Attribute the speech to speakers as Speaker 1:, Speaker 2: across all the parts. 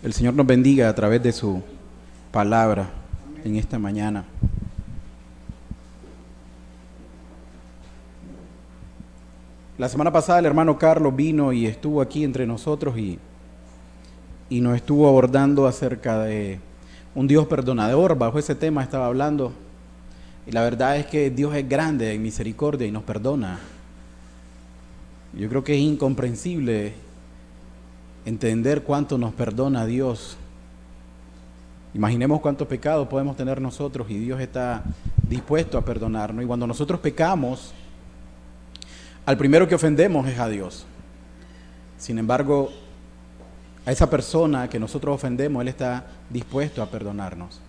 Speaker 1: El Señor nos bendiga a través de su palabra en esta mañana. La semana pasada el hermano Carlos vino y estuvo aquí entre nosotros y nos estuvo abordando acerca de un Dios perdonador. Bajo ese tema estaba hablando. Y la verdad es que Dios es grande en misericordia y nos perdona. Yo creo que es incomprensible entender cuánto nos perdona Dios. Imaginemos cuántos pecados podemos tener nosotros y Dios está dispuesto a perdonarnos. Y cuando nosotros pecamos, al primero que ofendemos es a Dios. Sin embargo, a esa persona que nosotros ofendemos, Él está dispuesto a perdonarnos.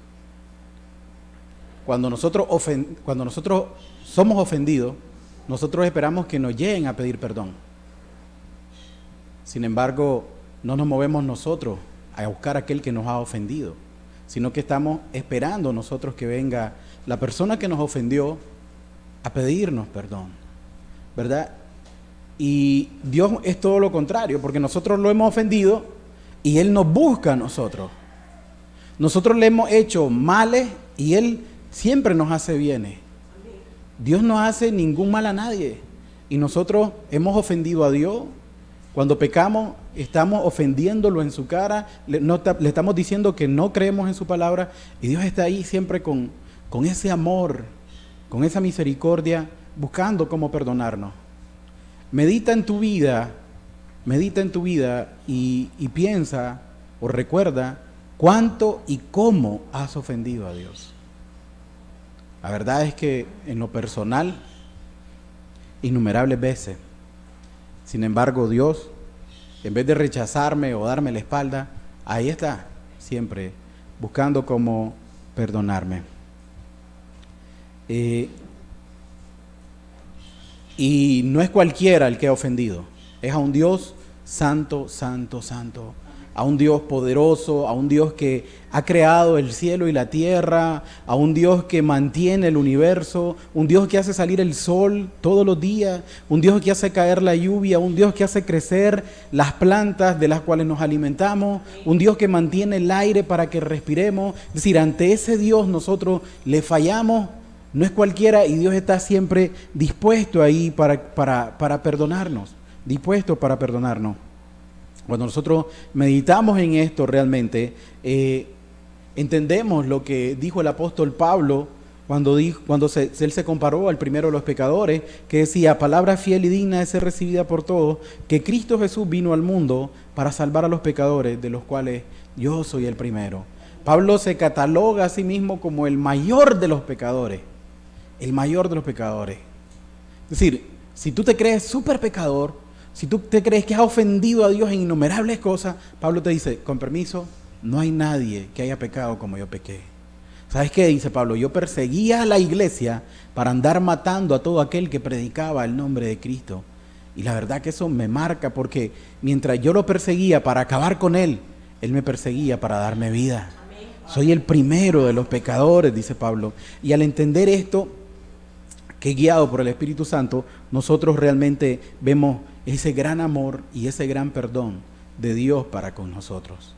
Speaker 1: Cuando nosotros somos ofendidos, nosotros esperamos que nos lleguen a pedir perdón. Sin embargo, no nos movemos nosotros a buscar a aquel que nos ha ofendido, sino que estamos esperando nosotros que venga la persona que nos ofendió a pedirnos perdón, ¿verdad? Y Dios es todo lo contrario, porque nosotros lo hemos ofendido y Él nos busca a nosotros. Nosotros le hemos hecho males y Él siempre nos hace bienes. Dios no hace ningún mal a nadie y nosotros hemos ofendido a Dios. Cuando pecamos, estamos ofendiéndolo en su cara, le estamos diciendo que no creemos en su palabra y Dios está ahí siempre con ese amor, con esa misericordia, buscando cómo perdonarnos. Medita en tu vida y piensa o recuerda cuánto y cómo has ofendido a Dios. La verdad es que en lo personal, innumerables veces. Sin embargo, Dios, en vez de rechazarme o darme la espalda, ahí está, siempre buscando cómo perdonarme. Y no es cualquiera el que ha ofendido, es a un Dios santo, santo, santo, a un Dios poderoso, a un Dios que ha creado el cielo y la tierra, a un Dios que mantiene el universo, un Dios que hace salir el sol todos los días, un Dios que hace caer la lluvia, un Dios que hace crecer las plantas de las cuales nos alimentamos, un Dios que mantiene el aire para que respiremos. Es decir, ante ese Dios nosotros le fallamos, no es cualquiera, y Dios está siempre dispuesto ahí para perdonarnos, dispuesto para perdonarnos. Cuando nosotros meditamos en esto realmente, entendemos lo que dijo el apóstol Pablo cuando él se comparó al primero de los pecadores, que decía: palabra fiel y digna de ser recibida por todos, que Cristo Jesús vino al mundo para salvar a los pecadores, de los cuales yo soy el primero. Pablo se cataloga a sí mismo como el mayor de los pecadores, el mayor de los pecadores. Es decir, si tú te crees súper pecador, si tú te crees que has ofendido a Dios en innumerables cosas, Pablo te dice, con permiso, no hay nadie que haya pecado como yo pequé. ¿Sabes qué? Dice Pablo, yo perseguía a la iglesia para andar matando a todo aquel que predicaba el nombre de Cristo. Y la verdad que eso me marca, porque mientras yo lo perseguía para acabar con él, él me perseguía para darme vida. Soy el primero de los pecadores, dice Pablo. Y al entender esto, que guiado por el Espíritu Santo, nosotros realmente vemos ese gran amor y ese gran perdón de Dios para con nosotros.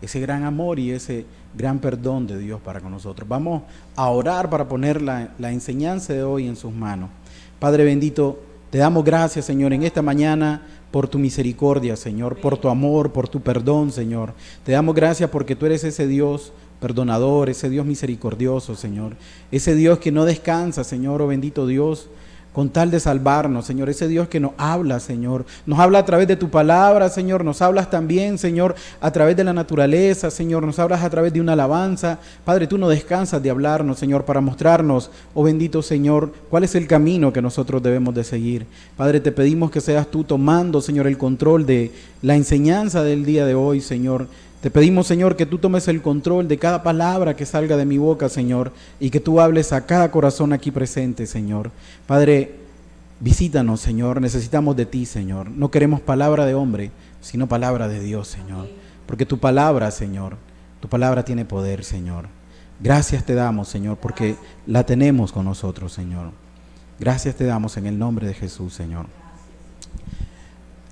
Speaker 1: Ese gran amor y ese gran perdón de Dios para con nosotros. Vamos a orar para poner la enseñanza de hoy en sus manos. Padre bendito, te damos gracias, Señor, en esta mañana por tu misericordia, Señor, por tu amor, por tu perdón, Señor. Te damos gracias porque tú eres ese Dios perdonador, ese Dios misericordioso, Señor. Ese Dios que no descansa, Señor, oh bendito Dios, con tal de salvarnos, Señor. Ese Dios que nos habla, Señor. Nos habla a través de tu palabra, Señor. Nos hablas también, Señor, a través de la naturaleza, Señor. Nos hablas a través de una alabanza. Padre, tú no descansas de hablarnos, Señor, para mostrarnos, oh bendito Señor, cuál es el camino que nosotros debemos de seguir. Padre, te pedimos que seas tú tomando, Señor, el control de la enseñanza del día de hoy, Señor. Te pedimos, Señor, que tú tomes el control de cada palabra que salga de mi boca, Señor, y que tú hables a cada corazón aquí presente, Señor. Padre, visítanos, Señor, necesitamos de ti, Señor. No queremos palabra de hombre, sino palabra de Dios, Señor. Porque tu palabra, Señor, tu palabra tiene poder, Señor. Gracias te damos, Señor, porque la tenemos con nosotros, Señor. Gracias te damos en el nombre de Jesús, Señor.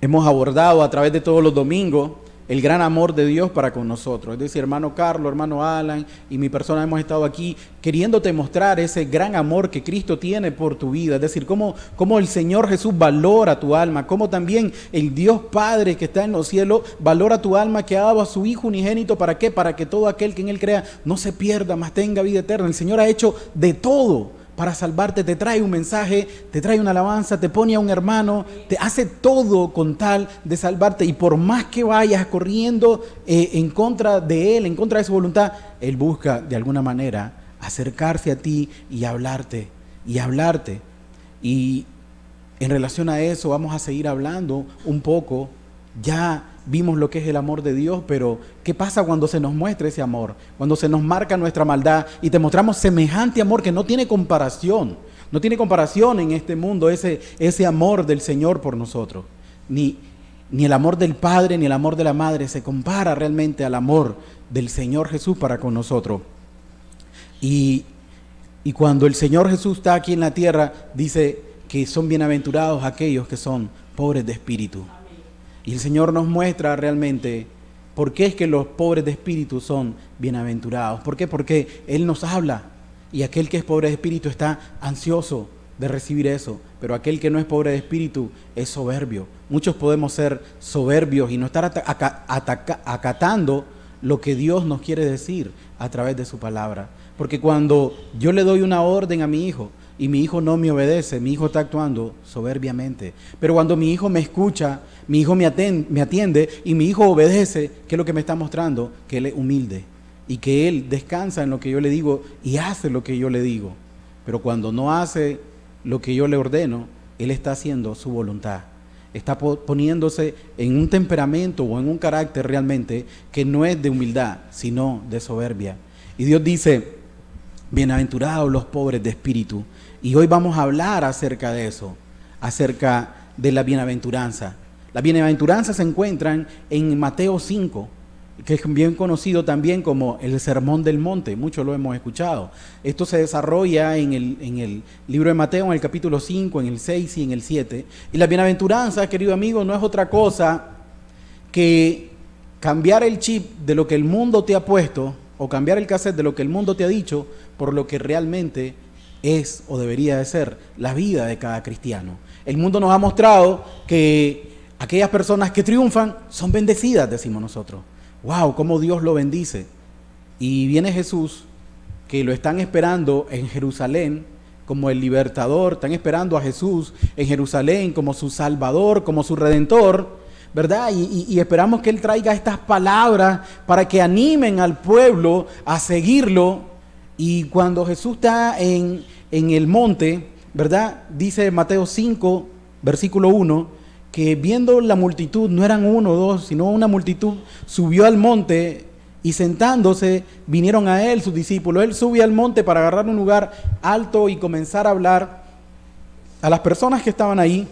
Speaker 1: Hemos abordado a través de todos los domingos el gran amor de Dios para con nosotros. Es decir, hermano Carlos, hermano Alan y mi persona hemos estado aquí queriéndote mostrar ese gran amor que Cristo tiene por tu vida. Es decir, cómo el Señor Jesús valora tu alma, cómo también el Dios Padre que está en los cielos valora tu alma, que ha dado a su Hijo unigénito. ¿Para qué? Para que todo aquel que en Él crea no se pierda, mas tenga vida eterna. El Señor ha hecho de todo para salvarte, te trae un mensaje, te trae una alabanza, te pone a un hermano, te hace todo con tal de salvarte. Y por más que vayas corriendo en contra de Él, en contra de su voluntad, Él busca de alguna manera acercarse a ti y hablarte, y hablarte. Y en relación a eso vamos a seguir hablando un poco. Ya vimos lo que es el amor de Dios, pero ¿qué pasa cuando se nos muestra ese amor? Cuando se nos marca nuestra maldad y te mostramos semejante amor que no tiene comparación. No tiene comparación en este mundo ese amor del Señor por nosotros. Ni el amor del Padre ni el amor de la Madre se compara realmente al amor del Señor Jesús para con nosotros. Y cuando el Señor Jesús está aquí en la tierra, dice que son bienaventurados aquellos que son pobres de espíritu. Y el Señor nos muestra realmente por qué es que los pobres de espíritu son bienaventurados. ¿Por qué? Porque Él nos habla y aquel que es pobre de espíritu está ansioso de recibir eso, pero aquel que no es pobre de espíritu es soberbio. Muchos podemos ser soberbios y no estar acatando lo que Dios nos quiere decir a través de su palabra. Porque cuando yo le doy una orden a mi hijo y mi hijo no me obedece, mi hijo está actuando soberbiamente. Pero cuando mi hijo me escucha, mi hijo me atiende y mi hijo obedece, ¿qué es lo que me está mostrando? Que él es humilde y que él descansa en lo que yo le digo y hace lo que yo le digo. Pero cuando no hace lo que yo le ordeno, él está haciendo su voluntad. Está poniéndose en un temperamento o en un carácter realmente que no es de humildad, sino de soberbia. Y Dios dice, bienaventurados los pobres de espíritu. Y hoy vamos a hablar acerca de eso, acerca de la bienaventuranza. Las bienaventuranzas se encuentran en Mateo 5, que es bien conocido también como el Sermón del Monte. Muchos lo hemos escuchado. Esto se desarrolla en el libro de Mateo, en el capítulo 5, en el 6 y en el 7. Y la bienaventuranza, querido amigo, no es otra cosa que cambiar el chip de lo que el mundo te ha puesto, o cambiar el cassette de lo que el mundo te ha dicho, por lo que realmente es o debería de ser la vida de cada cristiano. El mundo nos ha mostrado que aquellas personas que triunfan son bendecidas, decimos nosotros. ¡Wow! Cómo Dios lo bendice. Y viene Jesús, que lo están esperando en Jerusalén como el libertador, están esperando a Jesús en Jerusalén como su salvador, como su redentor, ¿verdad? Y esperamos que Él traiga estas palabras para que animen al pueblo a seguirlo. Y cuando Jesús está en el monte, ¿verdad? Dice Mateo 5, versículo 1, que viendo la multitud, no eran uno o dos, sino una multitud, subió al monte y sentándose vinieron a Él sus discípulos. Él sube al monte para agarrar un lugar alto y comenzar a hablar a las personas que estaban ahí,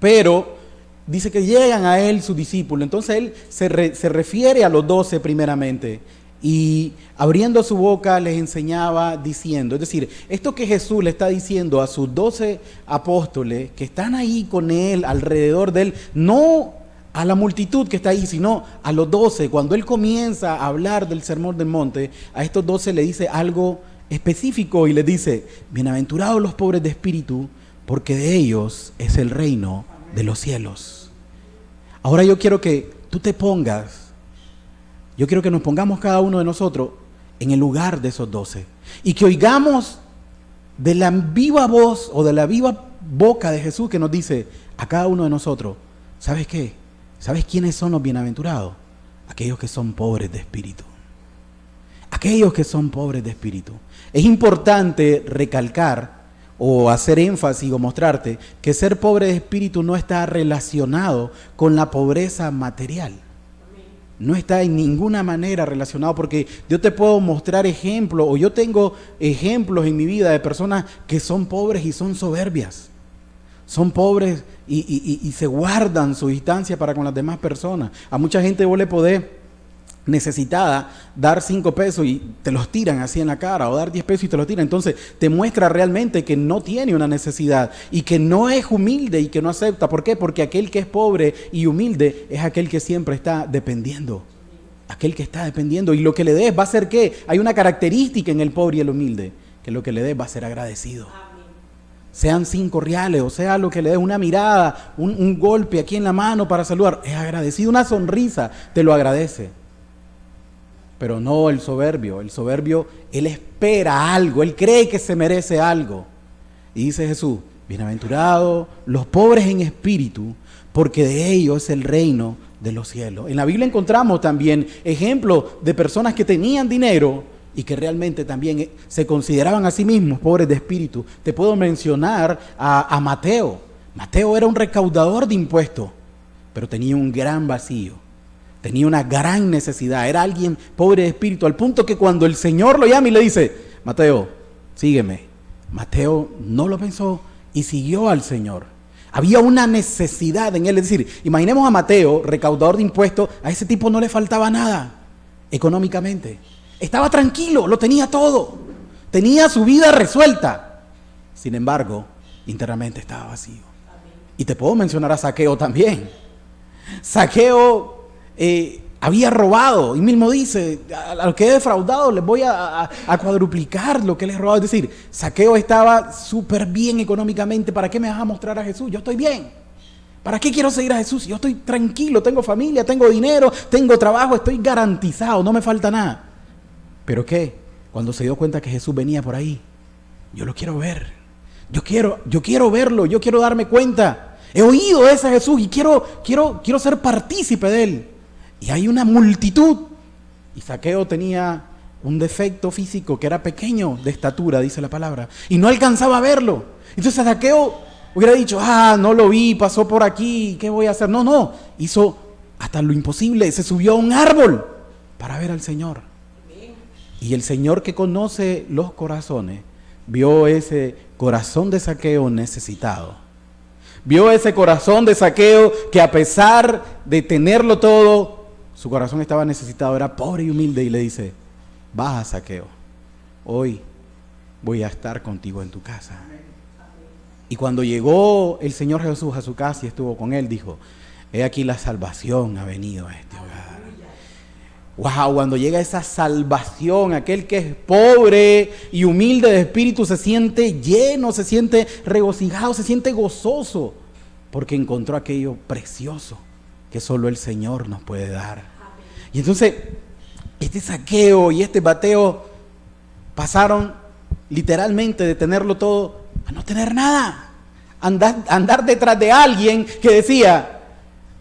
Speaker 1: pero dice que llegan a Él sus discípulos. Entonces Él se refiere a los 12 primeramente. Y abriendo su boca les enseñaba diciendo, es decir, esto que Jesús le está diciendo a sus 12 apóstoles que están ahí con Él, alrededor de Él, no a la multitud que está ahí, sino a los 12. Cuando Él comienza a hablar del Sermón del Monte, a estos 12 le dice algo específico y les dice, bienaventurados los pobres de espíritu, porque de ellos es el reino de los cielos. Ahora yo quiero que tú te pongas, yo quiero que nos pongamos cada uno de nosotros en el lugar de esos 12 y que oigamos de la viva voz o de la viva boca de Jesús que nos dice a cada uno de nosotros, ¿sabes qué? ¿Sabes quiénes son los bienaventurados? Aquellos que son pobres de espíritu. Aquellos que son pobres de espíritu. Es importante recalcar o hacer énfasis o mostrarte que ser pobre de espíritu no está relacionado con la pobreza material. No está en ninguna manera relacionado, porque yo te puedo mostrar ejemplos, o yo tengo ejemplos en mi vida de personas que son pobres y son soberbias. Son pobres y se guardan su distancia para con las demás personas. A mucha gente vos le podés necesitada, dar 5 pesos y te los tiran así en la cara, o dar 10 pesos y te los tiran. Entonces te muestra realmente que no tiene una necesidad y que no es humilde y que no acepta. ¿Por qué? Porque aquel que es pobre y humilde es aquel que siempre está dependiendo. Aquel que está dependiendo, y lo que le des va a ser ¿qué? Hay una característica en el pobre y el humilde, que lo que le des va a ser agradecido. Sean 5 reales, o sea lo que le des, una mirada, un golpe aquí en la mano para saludar, es agradecido, una sonrisa, te lo agradece. Pero no el soberbio, él espera algo, él cree que se merece algo. Y dice Jesús, bienaventurados los pobres en espíritu, porque de ellos es el reino de los cielos. En la Biblia encontramos también ejemplos de personas que tenían dinero y que realmente también se consideraban a sí mismos pobres de espíritu. Te puedo mencionar a Mateo. Mateo era un recaudador de impuestos, pero tenía un gran vacío. Tenía una gran necesidad, era alguien pobre de espíritu, al punto que cuando el Señor lo llama y le dice, Mateo, sígueme. Mateo no lo pensó y siguió al Señor. Había una necesidad en él, es decir, imaginemos a Mateo, recaudador de impuestos, a ese tipo no le faltaba nada económicamente. Estaba tranquilo, lo tenía todo, tenía su vida resuelta. Sin embargo, internamente estaba vacío. Y te puedo mencionar a Zaqueo también. Zaqueo había robado, y mismo dice, a los que he defraudado les voy a cuadruplicar lo que les he robado. Es decir, Zaqueo estaba súper bien económicamente. ¿Para qué me vas a mostrar a Jesús? Yo estoy bien. ¿Para qué quiero seguir a Jesús? Yo estoy tranquilo, tengo familia, tengo dinero, tengo trabajo, estoy garantizado, no me falta nada. ¿Pero qué? Cuando se dio cuenta que Jesús venía por ahí, yo lo quiero ver, yo quiero verlo, yo quiero darme cuenta. He oído de ese Jesús y quiero ser partícipe de él. Y hay una multitud. Y Zaqueo tenía un defecto físico, que era pequeño de estatura, dice la palabra, y no alcanzaba a verlo. Entonces Zaqueo hubiera dicho, no lo vi, pasó por aquí, ¿qué voy a hacer? No, hizo hasta lo imposible, se subió a un árbol para ver al Señor. Y el Señor, que conoce los corazones, vio ese corazón de Zaqueo necesitado. Vio ese corazón de Zaqueo que, a pesar de tenerlo todo, su corazón estaba necesitado, era pobre y humilde, y le dice, baja, Zaqueo, hoy voy a estar contigo en tu casa. Y cuando llegó el Señor Jesús a su casa y estuvo con él, dijo, he aquí la salvación ha venido a este hogar. Wow, cuando llega esa salvación, aquel que es pobre y humilde de espíritu se siente lleno, se siente regocijado, se siente gozoso, porque encontró aquello precioso que solo el Señor nos puede dar. Y entonces, este Zaqueo y este Mateo pasaron literalmente de tenerlo todo a no tener nada. Andar detrás de alguien que decía,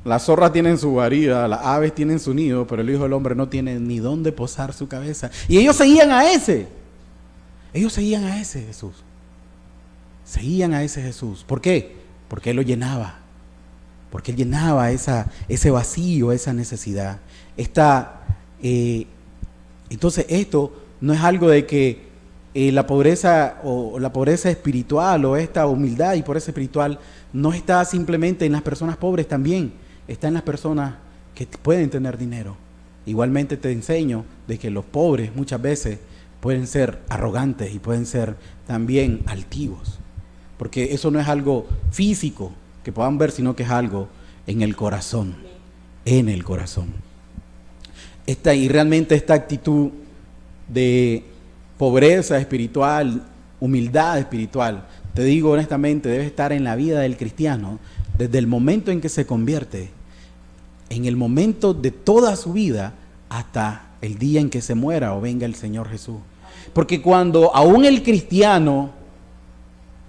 Speaker 1: las zorras tienen su guarida, las aves tienen su nido, pero el Hijo del Hombre no tiene ni dónde posar su cabeza. Y ellos seguían a ese. Ellos seguían a ese Jesús. Seguían a ese Jesús. ¿Por qué? Porque Él lo llenaba. Porque Él llenaba ese vacío, esa necesidad. Entonces esto no es algo de que la pobreza o la pobreza espiritual o esta humildad y pobreza espiritual no está simplemente en las personas pobres, también está en las personas que pueden tener dinero. Igualmente te enseño de que los pobres muchas veces pueden ser arrogantes y pueden ser también altivos, porque eso no es algo físico que puedan ver, sino que es algo en el corazón, y realmente esta actitud de pobreza espiritual, humildad espiritual, te digo honestamente, debe estar en la vida del cristiano desde el momento en que se convierte, en el momento de toda su vida, hasta el día en que se muera o venga el Señor Jesús. Porque cuando aún el cristiano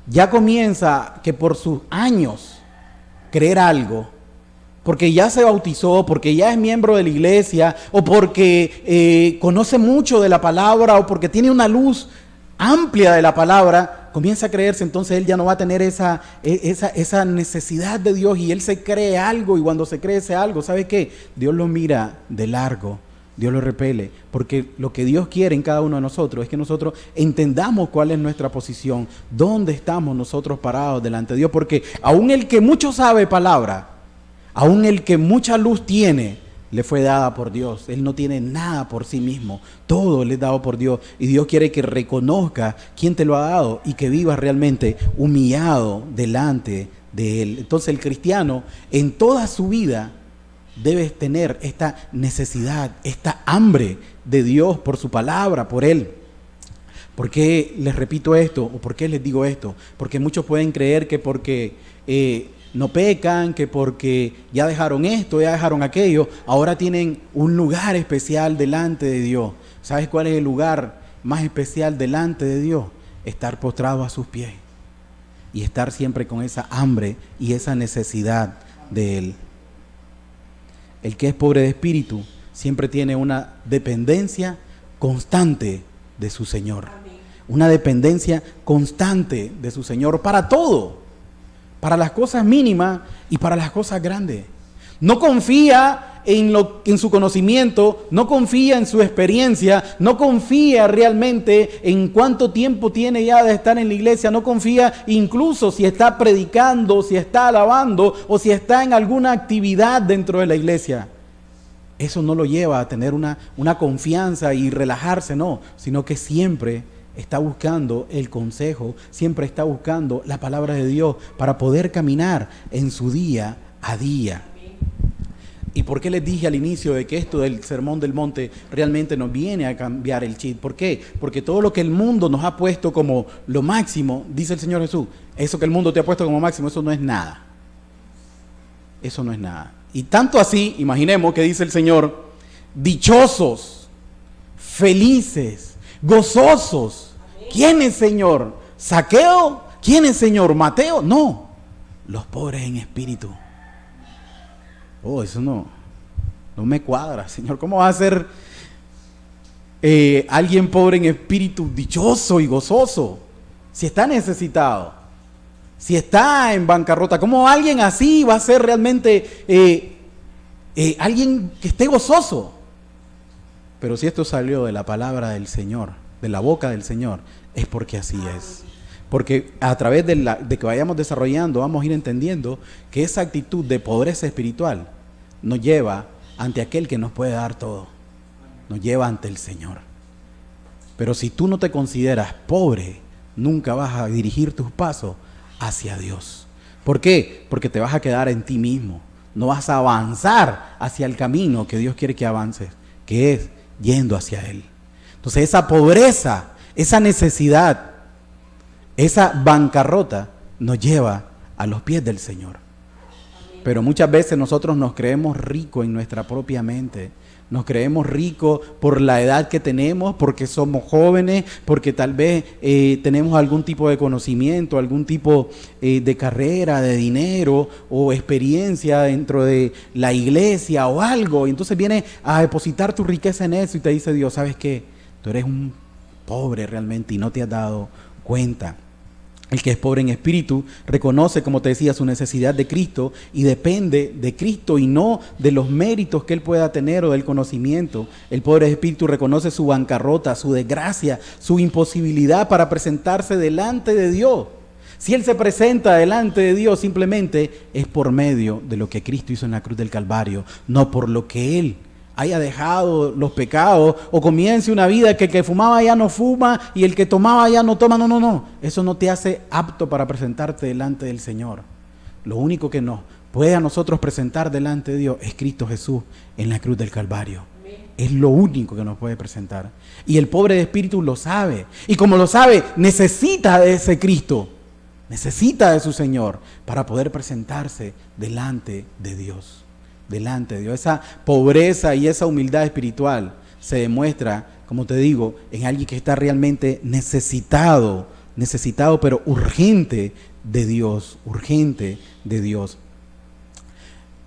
Speaker 1: ya comienza que por sus años creer algo, porque ya se bautizó, porque ya es miembro de la iglesia, o porque conoce mucho de la palabra, o porque tiene una luz amplia de la palabra, comienza a creerse, entonces él ya no va a tener esa necesidad de Dios, y él se cree algo, y cuando se cree ese algo, ¿sabe qué? Dios lo mira de largo, Dios lo repele, porque lo que Dios quiere en cada uno de nosotros es que nosotros entendamos cuál es nuestra posición, dónde estamos nosotros parados delante de Dios, porque aún el que mucho sabe palabra, aún el que mucha luz tiene, le fue dada por Dios. Él no tiene nada por sí mismo. Todo le es dado por Dios. Y Dios quiere que reconozca quién te lo ha dado y que vivas realmente humillado delante de Él. Entonces el cristiano en toda su vida debe tener esta necesidad, esta hambre de Dios por su palabra, por Él. ¿Por qué les repito esto? ¿O por qué les digo esto? Porque muchos pueden creer que porque no pecan, que porque ya dejaron esto, ya dejaron aquello, ahora tienen un lugar especial delante de Dios. ¿Sabes cuál es el lugar más especial delante de Dios? Estar postrado a sus pies y estar siempre con esa hambre y esa necesidad de Él. El que es pobre de espíritu siempre tiene una dependencia constante de su Señor. Una dependencia constante de su Señor para todo, para las cosas mínimas y para las cosas grandes. No confía en su conocimiento, no confía en su experiencia, no confía realmente en cuánto tiempo tiene ya de estar en la iglesia, no confía incluso si está predicando, si está alabando o si está en alguna actividad dentro de la iglesia. Eso no lo lleva a tener una confianza y relajarse, no, sino que siempre está buscando el consejo, siempre está buscando la palabra de Dios para poder caminar en su día a día. ¿Y por qué les dije al inicio de que esto del Sermón del Monte realmente nos viene a cambiar el chip? ¿Por qué? Porque todo lo que el mundo nos ha puesto como lo máximo, dice el Señor Jesús, eso que el mundo te ha puesto como máximo, eso no es nada. Eso no es nada. Y tanto así, imaginemos que dice el Señor, dichosos, felices, gozosos. ¿Quién es, Señor? ¿Zaqueo? ¿Quién es, Señor? ¿Mateo? No, los pobres en espíritu. Oh, eso no me cuadra, Señor. ¿Cómo va a ser alguien pobre en espíritu dichoso y gozoso? Si está necesitado, si está en bancarrota, ¿cómo alguien así va a ser realmente alguien que esté gozoso? Pero si esto salió de la palabra del Señor, de la boca del Señor, es porque así es. Porque a través de que vayamos desarrollando, vamos a ir entendiendo que esa actitud de pobreza espiritual nos lleva ante aquel que nos puede dar todo. Nos lleva ante el Señor. Pero si tú no te consideras pobre, nunca vas a dirigir tus pasos hacia Dios. ¿Por qué? Porque te vas a quedar en ti mismo. No vas a avanzar hacia el camino que Dios quiere que avances, que es yendo hacia Él. Entonces esa pobreza, esa necesidad, esa bancarrota nos lleva a los pies del Señor. Pero muchas veces nosotros nos creemos ricos en nuestra propia mente. Nos creemos ricos por la edad que tenemos, porque somos jóvenes, porque tal vez tenemos algún tipo de conocimiento, algún tipo de carrera, de dinero o experiencia dentro de la iglesia o algo. Y entonces viene a depositar tu riqueza en eso y te dice Dios, ¿sabes qué? Tú eres un pobre realmente y no te has dado cuenta. El que es pobre en espíritu reconoce, como te decía, su necesidad de Cristo y depende de Cristo y no de los méritos que él pueda tener o del conocimiento. El pobre en espíritu reconoce su bancarrota, su desgracia, su imposibilidad para presentarse delante de Dios. Si él se presenta delante de Dios, simplemente es por medio de lo que Cristo hizo en la cruz del Calvario, no por lo que él haya dejado los pecados o comience una vida que el que fumaba ya no fuma y el que tomaba ya no toma. No. Eso no te hace apto para presentarte delante del Señor. Lo único que nos puede a nosotros presentar delante de Dios es Cristo Jesús en la cruz del Calvario. Es lo único que nos puede presentar. Y el pobre de espíritu lo sabe. Y como lo sabe, necesita de ese Cristo. Necesita de su Señor para poder presentarse delante de Dios. Delante de Dios. Esa pobreza y esa humildad espiritual se demuestra, como te digo, en alguien que está realmente necesitado, pero urgente de Dios,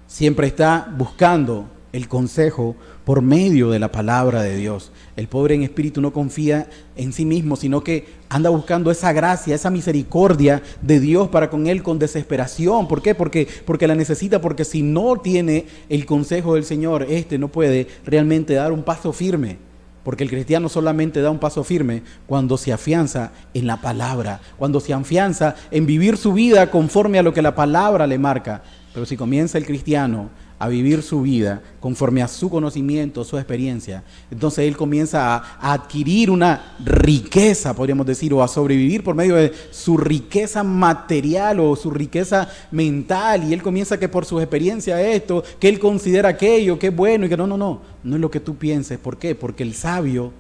Speaker 1: Siempre está buscando el consejo por medio de la palabra de Dios. El pobre en espíritu no confía en sí mismo, sino que anda buscando esa gracia, esa misericordia de Dios para con él con desesperación. ¿Por qué? Porque la necesita, porque si no tiene el consejo del Señor, no puede realmente dar un paso firme. Porque el cristiano solamente da un paso firme cuando se afianza en la palabra, cuando se afianza en vivir su vida conforme a lo que la palabra le marca. Pero si comienza el cristiano a vivir su vida conforme a su conocimiento, su experiencia, entonces él comienza a adquirir una riqueza, podríamos decir, o a sobrevivir por medio de su riqueza material o su riqueza mental, y él comienza que por su experiencia esto, que él considera aquello, que es bueno, y que no es lo que tú pienses. ¿Por qué? Porque el sabio,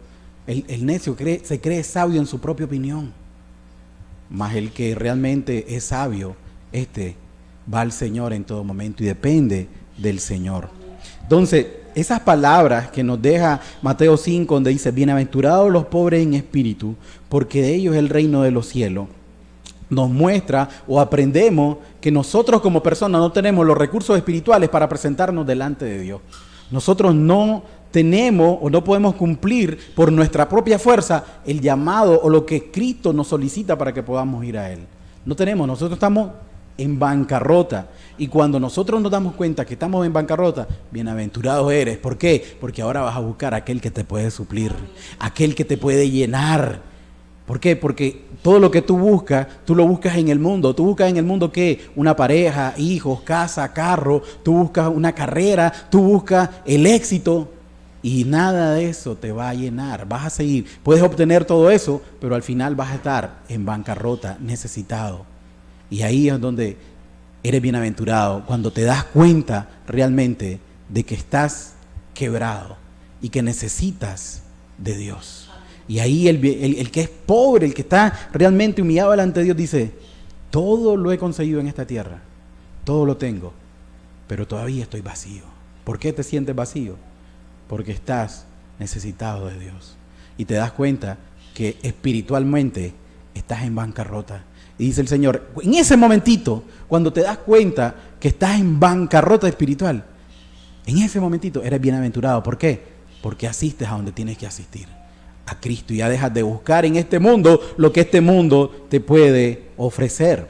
Speaker 1: el necio se cree sabio en su propia opinión, mas el que realmente es sabio, va al Señor en todo momento y depende del Señor. Entonces, esas palabras que nos deja Mateo 5, donde dice, bienaventurados los pobres en espíritu, porque de ellos es el reino de los cielos, nos muestra o aprendemos que nosotros como personas no tenemos los recursos espirituales para presentarnos delante de Dios. Nosotros no tenemos o no podemos cumplir por nuestra propia fuerza el llamado o lo que Cristo nos solicita para que podamos ir a Él. No tenemos, nosotros estamos en bancarrota. Y cuando nosotros nos damos cuenta que estamos en bancarrota, bienaventurados eres. ¿Por qué? Porque ahora vas a buscar a aquel que te puede suplir, aquel que te puede llenar. ¿Por qué? Porque todo lo que tú buscas, tú lo buscas en el mundo. Tú buscas en el mundo ¿qué? Una pareja, hijos, casa, carro. Tú buscas una carrera, tú buscas el éxito. Y nada de eso te va a llenar. Vas a seguir. Puedes obtener todo eso, pero al final vas a estar en bancarrota, necesitado. Y ahí es donde eres bienaventurado, cuando te das cuenta realmente de que estás quebrado y que necesitas de Dios. Y ahí el que es pobre, el que está realmente humillado delante de Dios, dice, todo lo he conseguido en esta tierra, todo lo tengo, pero todavía estoy vacío. ¿Por qué te sientes vacío? Porque estás necesitado de Dios. Y te das cuenta que espiritualmente estás en bancarrota. Y dice el Señor, en ese momentito, cuando te das cuenta que estás en bancarrota espiritual, en ese momentito eres bienaventurado. ¿Por qué? Porque asistes a donde tienes que asistir, a Cristo, y ya dejas de buscar en este mundo lo que este mundo te puede ofrecer.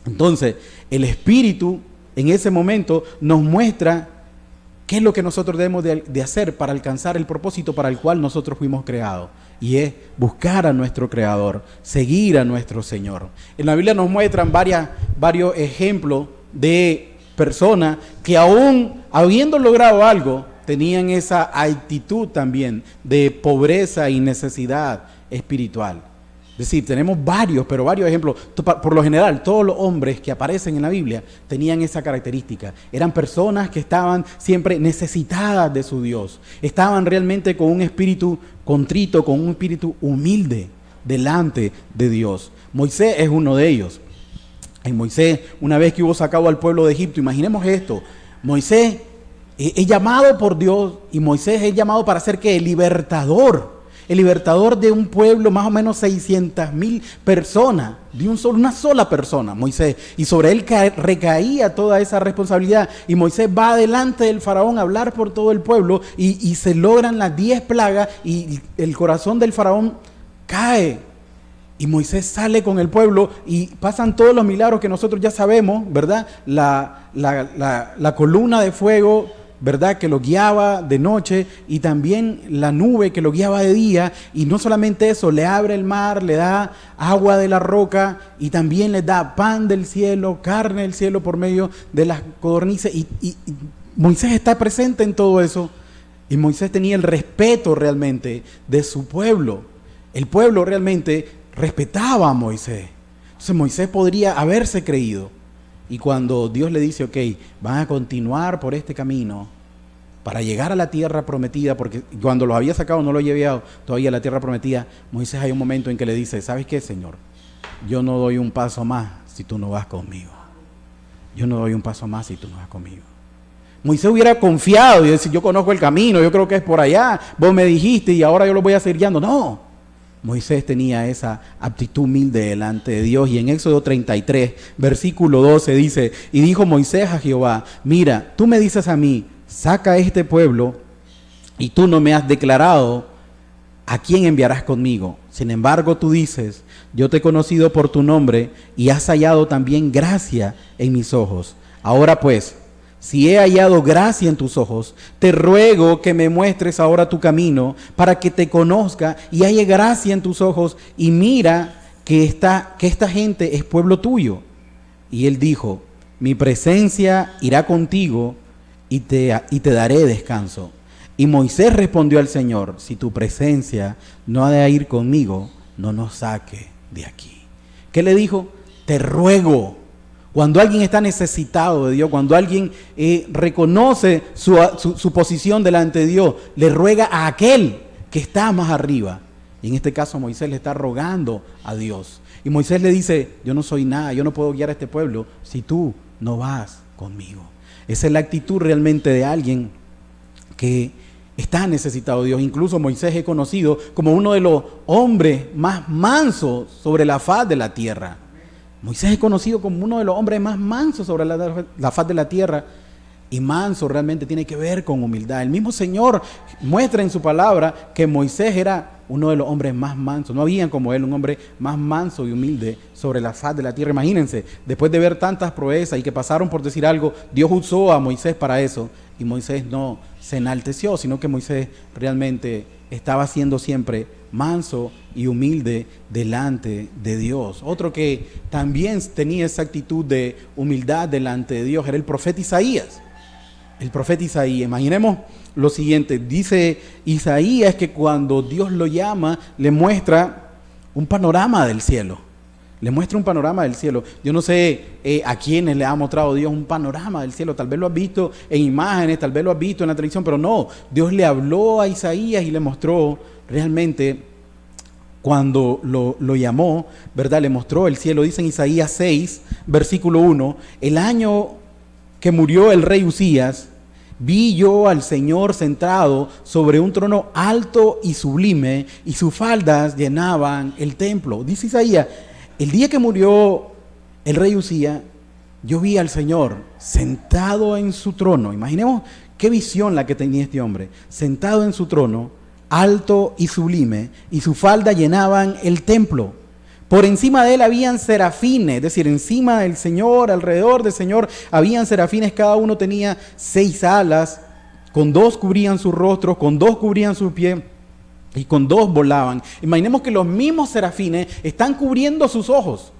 Speaker 1: Entonces, el Espíritu en ese momento nos muestra qué es lo que nosotros debemos de hacer para alcanzar el propósito para el cual nosotros fuimos creados. Y es buscar a nuestro Creador, seguir a nuestro Señor. En la Biblia nos muestran varios ejemplos de personas que aún habiendo logrado algo, tenían esa actitud también de pobreza y necesidad espiritual. Es decir, tenemos varios ejemplos. Por lo general, todos los hombres que aparecen en la Biblia tenían esa característica. Eran personas que estaban siempre necesitadas de su Dios. Estaban realmente con un espíritu contrito, con un espíritu humilde delante de Dios. Moisés es uno de ellos. En Moisés, una vez que hubo sacado al pueblo de Egipto, imaginemos esto, Moisés es llamado por Dios y Moisés es llamado para ser ¿qué? El libertador de un pueblo, más o menos 600,000 personas, de una sola persona, Moisés, y sobre él recaía toda esa responsabilidad, y Moisés va adelante del faraón a hablar por todo el pueblo, y se logran las 10 plagas, y el corazón del faraón cae, y Moisés sale con el pueblo, y pasan todos los milagros que nosotros ya sabemos, ¿verdad? La columna de fuego, ¿verdad? Que lo guiaba de noche, y también la nube que lo guiaba de día, y no solamente eso, le abre el mar, le da agua de la roca, y también le da pan del cielo, carne del cielo por medio de las codornices, y Moisés está presente en todo eso, y Moisés tenía el respeto realmente de su pueblo. El pueblo realmente respetaba a Moisés. Entonces Moisés podría haberse creído. Y cuando Dios le dice, ok, van a continuar por este camino para llegar a la tierra prometida, porque cuando los había sacado no lo había llevado todavía a la tierra prometida, Moisés hay un momento en que le dice, ¿sabes qué, Señor? Yo no doy un paso más si tú no vas conmigo. Yo no doy un paso más si tú no vas conmigo. Moisés hubiera confiado y decir, yo conozco el camino, yo creo que es por allá, vos me dijiste y ahora yo lo voy a seguir guiando. No. Moisés tenía esa actitud humilde delante de Dios, y en Éxodo 33, versículo 12 dice, y dijo Moisés a Jehová, mira, tú me dices a mí, saca a este pueblo, y tú no me has declarado a quién enviarás conmigo. Sin embargo, tú dices, yo te he conocido por tu nombre, y has hallado también gracia en mis ojos. Ahora pues, si he hallado gracia en tus ojos, te ruego que me muestres ahora tu camino, para que te conozca y halle gracia en tus ojos, y mira que esta gente es pueblo tuyo. Y él dijo, mi presencia irá contigo, y te daré descanso. Y Moisés respondió al Señor, si tu presencia no ha de ir conmigo, no nos saque de aquí. ¿Qué le dijo? Te ruego. Cuando alguien está necesitado de Dios, cuando alguien reconoce su posición delante de Dios, le ruega a aquel que está más arriba. Y en este caso Moisés le está rogando a Dios. Y Moisés le dice, yo no soy nada, yo no puedo guiar a este pueblo si tú no vas conmigo. Esa es la actitud realmente de alguien que está necesitado de Dios. Incluso Moisés es conocido como uno de los hombres más mansos sobre la faz de la tierra. Moisés es conocido como uno de los hombres más mansos sobre la faz de la tierra. Y manso realmente tiene que ver con humildad. El mismo Señor muestra en su palabra que Moisés era uno de los hombres más mansos. No había como él un hombre más manso y humilde sobre la faz de la tierra. Imagínense, después de ver tantas proezas y que pasaron por decir algo, Dios usó a Moisés para eso. Y Moisés no se enalteció, sino que Moisés realmente estaba siendo siempre manso y humilde delante de Dios. Otro que también tenía esa actitud de humildad delante de Dios era el profeta Isaías. El profeta Isaías, imaginemos lo siguiente, dice Isaías que cuando Dios lo llama, le muestra un panorama del cielo. Le muestra un panorama del cielo. Yo no sé a quiénes le ha mostrado Dios un panorama del cielo. Tal vez lo has visto en imágenes, tal vez lo has visto en la televisión, pero no. Dios le habló a Isaías y le mostró realmente cuando lo llamó, ¿verdad? Le mostró el cielo. Dice en Isaías 6, versículo 1, el año que murió el rey Usías, vi yo al Señor sentado sobre un trono alto y sublime, y sus faldas llenaban el templo. Dice Isaías, el día que murió el rey Usías, yo vi al Señor sentado en su trono. Imaginemos qué visión la que tenía este hombre. Sentado en su trono, alto y sublime, y sus faldas llenaban el templo. Por encima de él habían serafines, es decir, encima del Señor, alrededor del Señor, habían serafines, cada uno tenía 6 alas, con 2 cubrían sus rostros, con 2 cubrían sus pies, y con 2 volaban. Imaginemos que los mismos serafines están cubriendo sus ojos.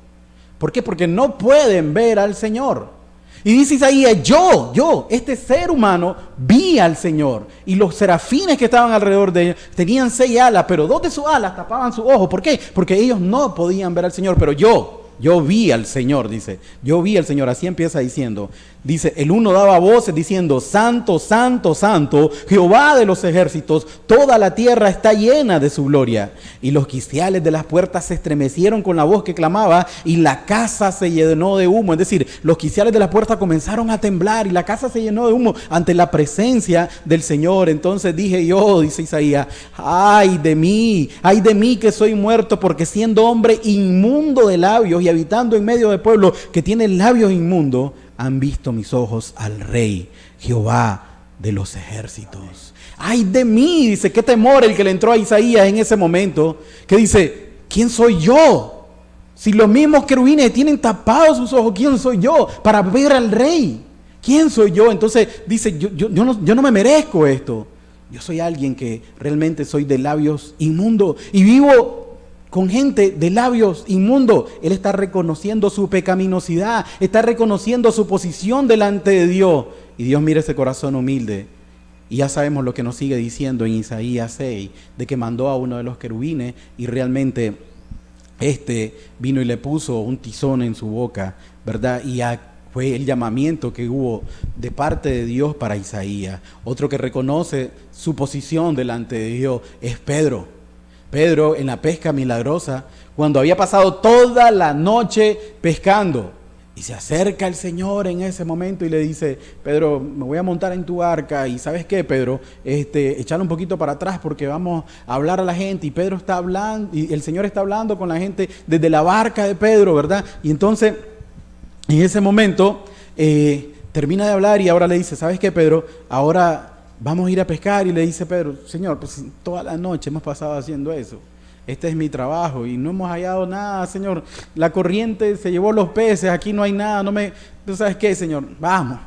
Speaker 1: ¿Por qué? Porque no pueden ver al Señor. Y dice Isaías, yo, este ser humano, vi al Señor. Y los serafines que estaban alrededor de ellos tenían 6 alas, pero 2 de sus alas tapaban sus ojos. ¿Por qué? Porque ellos no podían ver al Señor, pero yo vi al Señor, dice. Yo vi al Señor, así empieza diciendo. Dice, el uno daba voces diciendo, santo, santo, santo, Jehová de los ejércitos, toda la tierra está llena de su gloria. Y los quiciales de las puertas se estremecieron con la voz que clamaba, y la casa se llenó de humo. Es decir, los quiciales de las puertas comenzaron a temblar, y la casa se llenó de humo ante la presencia del Señor. Entonces dije yo, dice Isaías, ay de mí que soy muerto, porque siendo hombre inmundo de labios, y habitando en medio de pueblo que tiene labios inmundos, han visto mis ojos al Rey, Jehová de los ejércitos. ¡Ay de mí! Dice, qué temor el que le entró a Isaías en ese momento, que dice, ¿quién soy yo? Si los mismos querubines tienen tapados sus ojos, ¿quién soy yo para ver al Rey? ¿Quién soy yo? Entonces dice, yo no me merezco esto. Yo soy alguien que realmente soy de labios inmundos y vivo con gente de labios inmundos. Él está reconociendo su pecaminosidad, está reconociendo su posición delante de Dios. Y Dios mira ese corazón humilde. Y ya sabemos lo que nos sigue diciendo en Isaías 6, de que mandó a uno de los querubines y realmente vino y le puso un tizón en su boca, ¿verdad? Y fue el llamamiento que hubo de parte de Dios para Isaías. Otro que reconoce su posición delante de Dios es Pedro. Pedro en la pesca milagrosa, cuando había pasado toda la noche pescando, y se acerca el Señor en ese momento y le dice, Pedro, me voy a montar en tu barca, y ¿sabes qué, Pedro? Echar un poquito para atrás porque vamos a hablar a la gente. Y Pedro está hablando, y el Señor está hablando con la gente desde la barca de Pedro, ¿verdad? Y entonces, en ese momento, termina de hablar y ahora le dice, ¿sabes qué, Pedro? Ahora vamos a ir a pescar. Y le dice Pedro, Señor, pues toda la noche hemos pasado haciendo eso. Este es mi trabajo y no hemos hallado nada, Señor. La corriente se llevó los peces, aquí no hay nada. ¿Tú sabes qué, Señor? Vamos,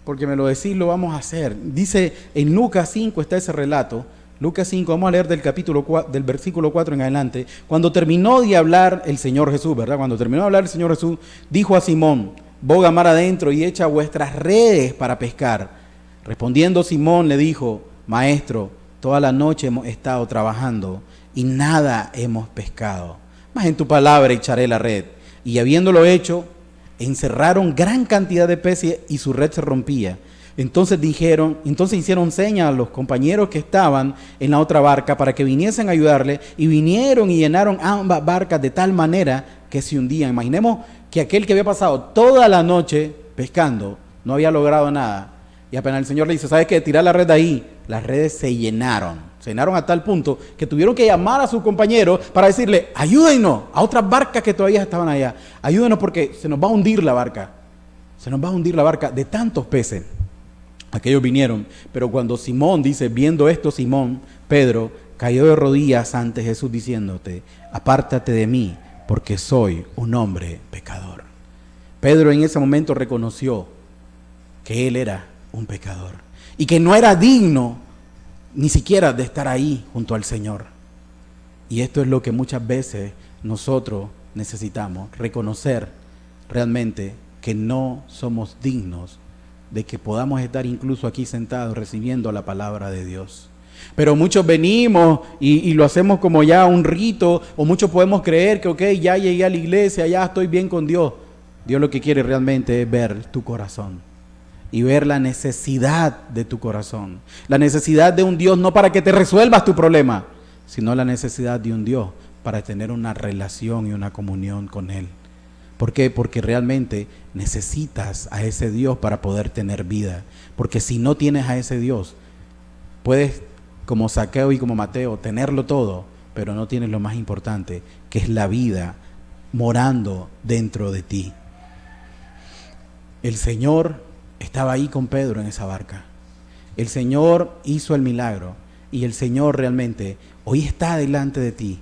Speaker 1: porque me lo decís, lo vamos a hacer. Dice en Lucas 5 está ese relato. Lucas 5, vamos a leer del versículo 4 en adelante. Cuando terminó de hablar el Señor Jesús, ¿verdad? Cuando terminó de hablar el Señor Jesús, dijo a Simón, boga mar adentro y echa vuestras redes para pescar. Respondiendo Simón le dijo: Maestro, toda la noche hemos estado trabajando y nada hemos pescado, mas en tu palabra echaré la red. Y habiéndolo hecho, encerraron gran cantidad de peces y su red se rompía. Entonces hicieron señas a los compañeros que estaban en la otra barca para que viniesen a ayudarle, y vinieron y llenaron ambas barcas de tal manera que se hundían. Imaginemos que aquel que había pasado toda la noche pescando no había logrado nada, y apenas el Señor le dice: ¿sabes qué? Tirar la red de ahí. Las redes se llenaron a tal punto que tuvieron que llamar a sus compañeros para decirle: ayúdenos, a otras barcas que todavía estaban allá, ayúdenos porque se nos va a hundir la barca, de tantos peces. Aquellos vinieron, pero cuando Simón, dice, viendo esto, Simón, Pedro, cayó de rodillas ante Jesús diciéndote: apártate de mí, porque soy un hombre pecador. Pedro en ese momento reconoció que él era un pecador y que no era digno ni siquiera de estar ahí junto al Señor. Y esto es lo que muchas veces nosotros necesitamos, reconocer realmente que no somos dignos de que podamos estar incluso aquí sentados recibiendo la palabra de Dios. Pero muchos venimos y lo hacemos como ya un rito, o muchos podemos creer que ok, ya llegué a la iglesia, ya estoy bien con Dios. Dios lo que quiere realmente es ver tu corazón y ver la necesidad de tu corazón, la necesidad de un Dios no para que te resuelvas tu problema, sino la necesidad de un Dios para tener una relación y una comunión con Él. ¿Por qué? Porque realmente necesitas a ese Dios para poder tener vida. Porque si no tienes a ese Dios, puedes, como Zaqueo y como Mateo, tenerlo todo, pero no tienes lo más importante, que es la vida morando dentro de ti. El Señor estaba ahí con Pedro en esa barca. El Señor hizo el milagro y el Señor realmente hoy está delante de ti.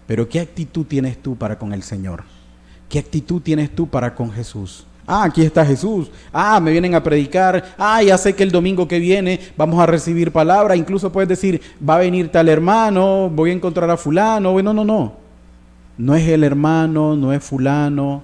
Speaker 1: Pero ¿qué actitud tienes tú para con el Señor? ¿Qué actitud tienes tú para con Jesús? Aquí está Jesús. Me vienen a predicar. Ya sé que el domingo que viene vamos a recibir palabra. Incluso puedes decir: va a venir tal hermano, voy a encontrar a fulano. Bueno, no. No es el hermano, no es fulano.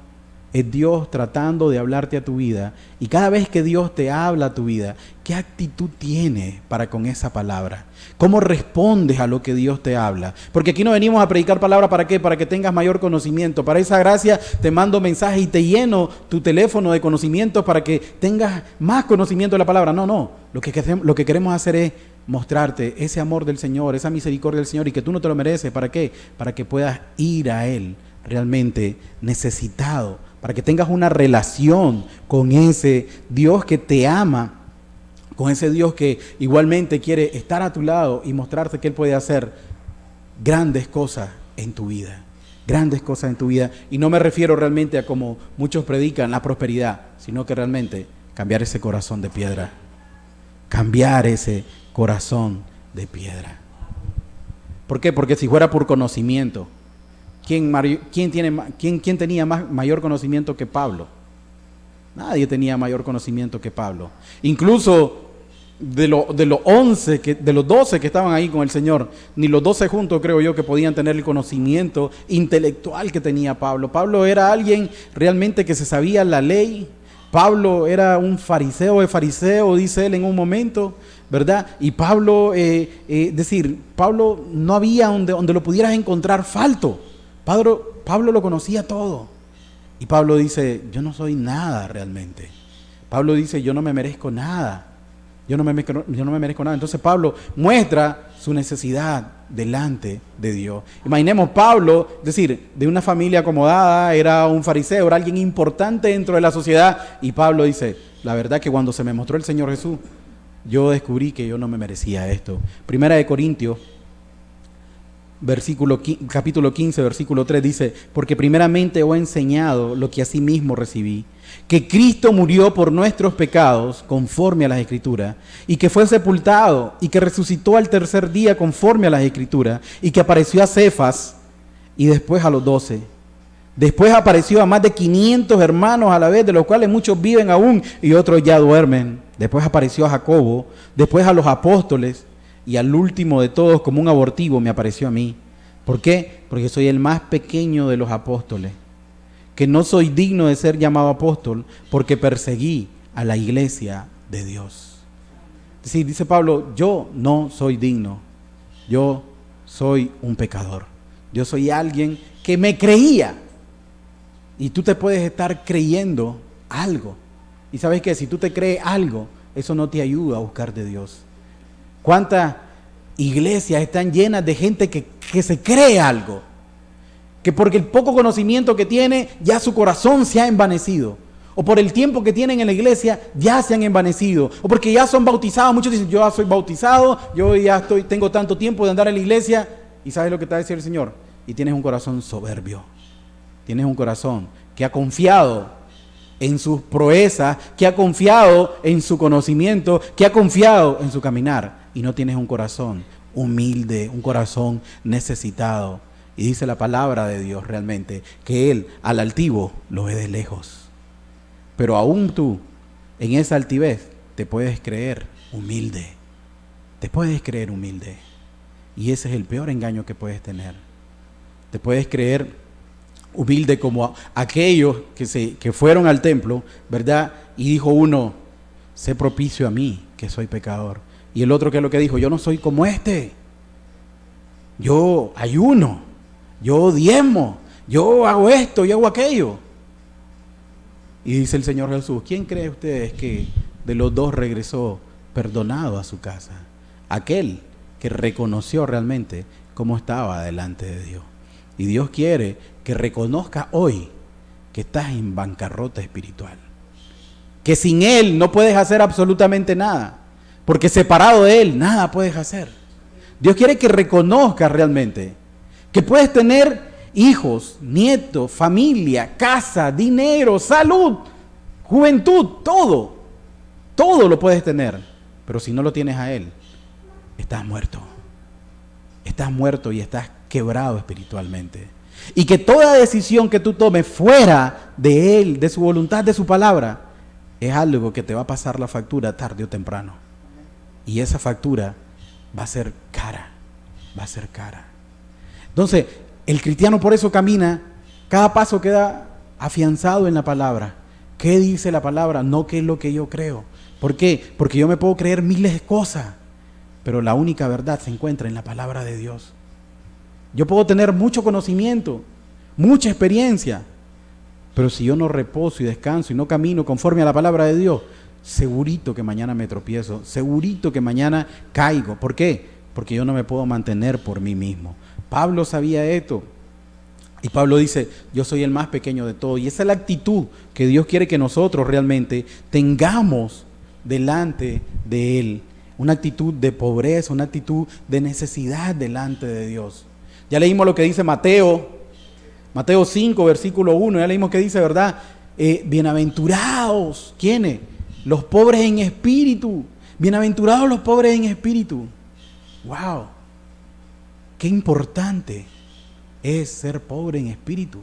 Speaker 1: Es Dios tratando de hablarte a tu vida. Y cada vez que Dios te habla a tu vida, ¿qué actitud tienes para con esa palabra? ¿Cómo respondes a lo que Dios te habla? Porque aquí no venimos a predicar palabra, ¿para qué? Para que tengas mayor conocimiento. Para esa gracia te mando mensajes y te lleno tu teléfono de conocimientos para que tengas más conocimiento de la palabra. No. Lo que queremos hacer es mostrarte ese amor del Señor, esa misericordia del Señor, y que tú no te lo mereces. ¿Para qué? Para que puedas ir a Él realmente necesitado, para que tengas una relación con ese Dios que te ama, con ese Dios que igualmente quiere estar a tu lado y mostrarte que Él puede hacer grandes cosas en tu vida. Grandes cosas en tu vida. Y no me refiero realmente a como muchos predican la prosperidad, sino que realmente cambiar ese corazón de piedra. Cambiar ese corazón de piedra. ¿Por qué? Porque si fuera por conocimiento, ¿quién tenía mayor conocimiento que Pablo? Nadie tenía mayor conocimiento que Pablo. Incluso de los 12 que estaban ahí con el Señor, ni los 12 juntos creo yo que podían tener el conocimiento intelectual que tenía Pablo. Pablo era alguien realmente que se sabía la ley. Pablo era un fariseo de fariseo, dice él en un momento, ¿verdad? Y Pablo, Pablo no había donde lo pudieras encontrar falto. Pablo lo conocía todo. Y Pablo dice: yo no soy nada realmente. Pablo dice: yo no me merezco nada. Yo no me merezco nada. Entonces Pablo muestra su necesidad delante de Dios. Imaginemos Pablo, de una familia acomodada, era un fariseo, era alguien importante dentro de la sociedad. Y Pablo dice: la verdad que cuando se me mostró el Señor Jesús, yo descubrí que yo no me merecía esto. Primera de Corintios, capítulo 15, versículo 3 dice: porque primeramente os he enseñado lo que asimismo recibí, que Cristo murió por nuestros pecados conforme a las Escrituras, y que fue sepultado, y que resucitó al tercer día conforme a las Escrituras, y que apareció a Cefas, y después a los 12. Después apareció a más de 500 hermanos a la vez, de los cuales muchos viven aún, y otros ya duermen. Después apareció a Jacobo, después a los apóstoles, y al último de todos, como un abortivo, me apareció a mí. ¿Por qué? Porque soy el más pequeño de los apóstoles, que no soy digno de ser llamado apóstol, porque perseguí a la iglesia de Dios. Sí, dice Pablo, yo no soy digno, yo soy un pecador, yo soy alguien que me creía. Y tú te puedes estar creyendo algo. Y sabes que si tú te crees algo, eso no te ayuda a buscar de Dios. ¿Cuántas iglesias están llenas de gente que se cree algo? Que porque el poco conocimiento que tiene, ya su corazón se ha envanecido. O por el tiempo que tienen en la iglesia, ya se han envanecido. O porque ya son bautizados. Muchos dicen, yo ya soy bautizado, yo ya tengo tanto tiempo de andar en la iglesia. ¿Y sabes lo que te va a decir el Señor? Y tienes un corazón soberbio. Tienes un corazón que ha confiado en sus proezas, que ha confiado en su conocimiento, que ha confiado en su caminar. Y no tienes un corazón humilde, un corazón necesitado. Y dice la palabra de Dios realmente que Él al altivo lo ve de lejos. Pero aún tú, en esa altivez, te puedes creer humilde. Te puedes creer humilde. Y ese es el peor engaño que puedes tener. Te puedes creer humilde como aquellos que fueron al templo, ¿verdad? Y dijo uno, sé propicio a mí, que soy pecador. Y el otro, ¿qué es lo que dijo? Yo no soy como este. Yo ayuno, yo diezmo, yo hago esto, yo hago aquello. Y dice el Señor Jesús, ¿quién cree ustedes que de los dos regresó perdonado a su casa? Aquel que reconoció realmente cómo estaba delante de Dios. Y Dios quiere que reconozca hoy que estás en bancarrota espiritual. Que sin Él no puedes hacer absolutamente nada. Porque separado de Él, nada puedes hacer. Dios quiere que reconozcas realmente que puedes tener hijos, nietos, familia, casa, dinero, salud, juventud, todo. Todo lo puedes tener. Pero si no lo tienes a Él, estás muerto. Estás muerto y estás quebrado espiritualmente. Y que toda decisión que tú tomes fuera de Él, de su voluntad, de su palabra, es algo que te va a pasar la factura tarde o temprano. Y esa factura va a ser cara. Va a ser cara. Entonces, el cristiano por eso camina, cada paso queda afianzado en la palabra. ¿Qué dice la palabra? No qué es lo que yo creo. ¿Por qué? Porque yo me puedo creer miles de cosas, pero la única verdad se encuentra en la palabra de Dios. Yo puedo tener mucho conocimiento, mucha experiencia, pero si yo no reposo y descanso y no camino conforme a la palabra de Dios, segurito que mañana me tropiezo, segurito que mañana caigo. ¿Por qué? Porque yo no me puedo mantener por mí mismo. Pablo sabía esto. Y Pablo dice, yo soy el más pequeño de todos. Y esa es la actitud que Dios quiere que nosotros realmente tengamos delante de Él. Una actitud de pobreza, una actitud de necesidad delante de Dios. Ya leímos lo que dice Mateo 5, versículo 1. Ya leímos que dice, ¿verdad? Bienaventurados. ¿Quiénes? Los pobres en espíritu. Bienaventurados los pobres en espíritu. ¡Wow! Qué importante es ser pobre en espíritu.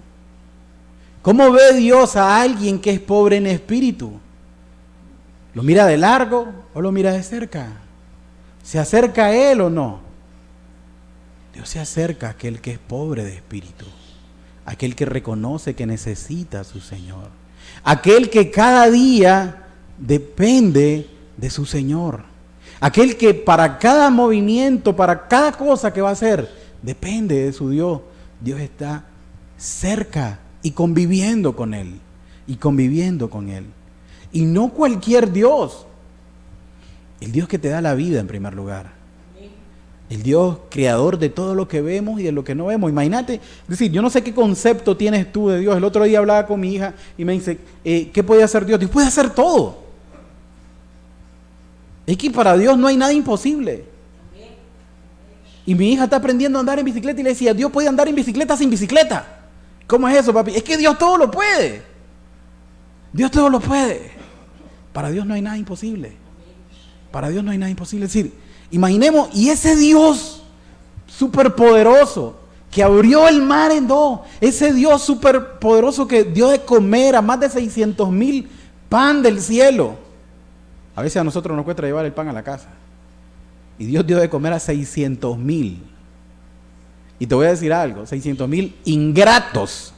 Speaker 1: ¿Cómo ve Dios a alguien que es pobre en espíritu? ¿Lo mira de largo o lo mira de cerca? ¿Se acerca a Él o no? Dios se acerca a aquel que es pobre de espíritu, aquel que reconoce que necesita a su Señor, aquel que cada día depende de su Señor, aquel que para cada movimiento, para cada cosa que va a hacer, depende de su Dios. Dios está cerca y conviviendo con Él, y conviviendo con Él. Y no cualquier Dios, el Dios que te da la vida en primer lugar. El Dios creador de todo lo que vemos y de lo que no vemos. Imagínate, es decir, yo no sé qué concepto tienes tú de Dios. El otro día hablaba con mi hija y me dice, ¿qué puede hacer Dios? Dios puede hacer todo. Es que para Dios no hay nada imposible. Y mi hija está aprendiendo a andar en bicicleta y le decía, Dios puede andar en bicicleta sin bicicleta. ¿Cómo es eso, papi? Es que Dios todo lo puede. Dios todo lo puede. Para Dios no hay nada imposible. Para Dios no hay nada imposible. Es decir, imaginemos, y ese Dios superpoderoso que abrió el mar en dos, ese Dios superpoderoso que dio de comer a más de 600,000 pan del cielo. A veces a nosotros nos cuesta llevar el pan a la casa. Y Dios dio de comer a 600,000. Y te voy a decir algo, 600,000 ingratos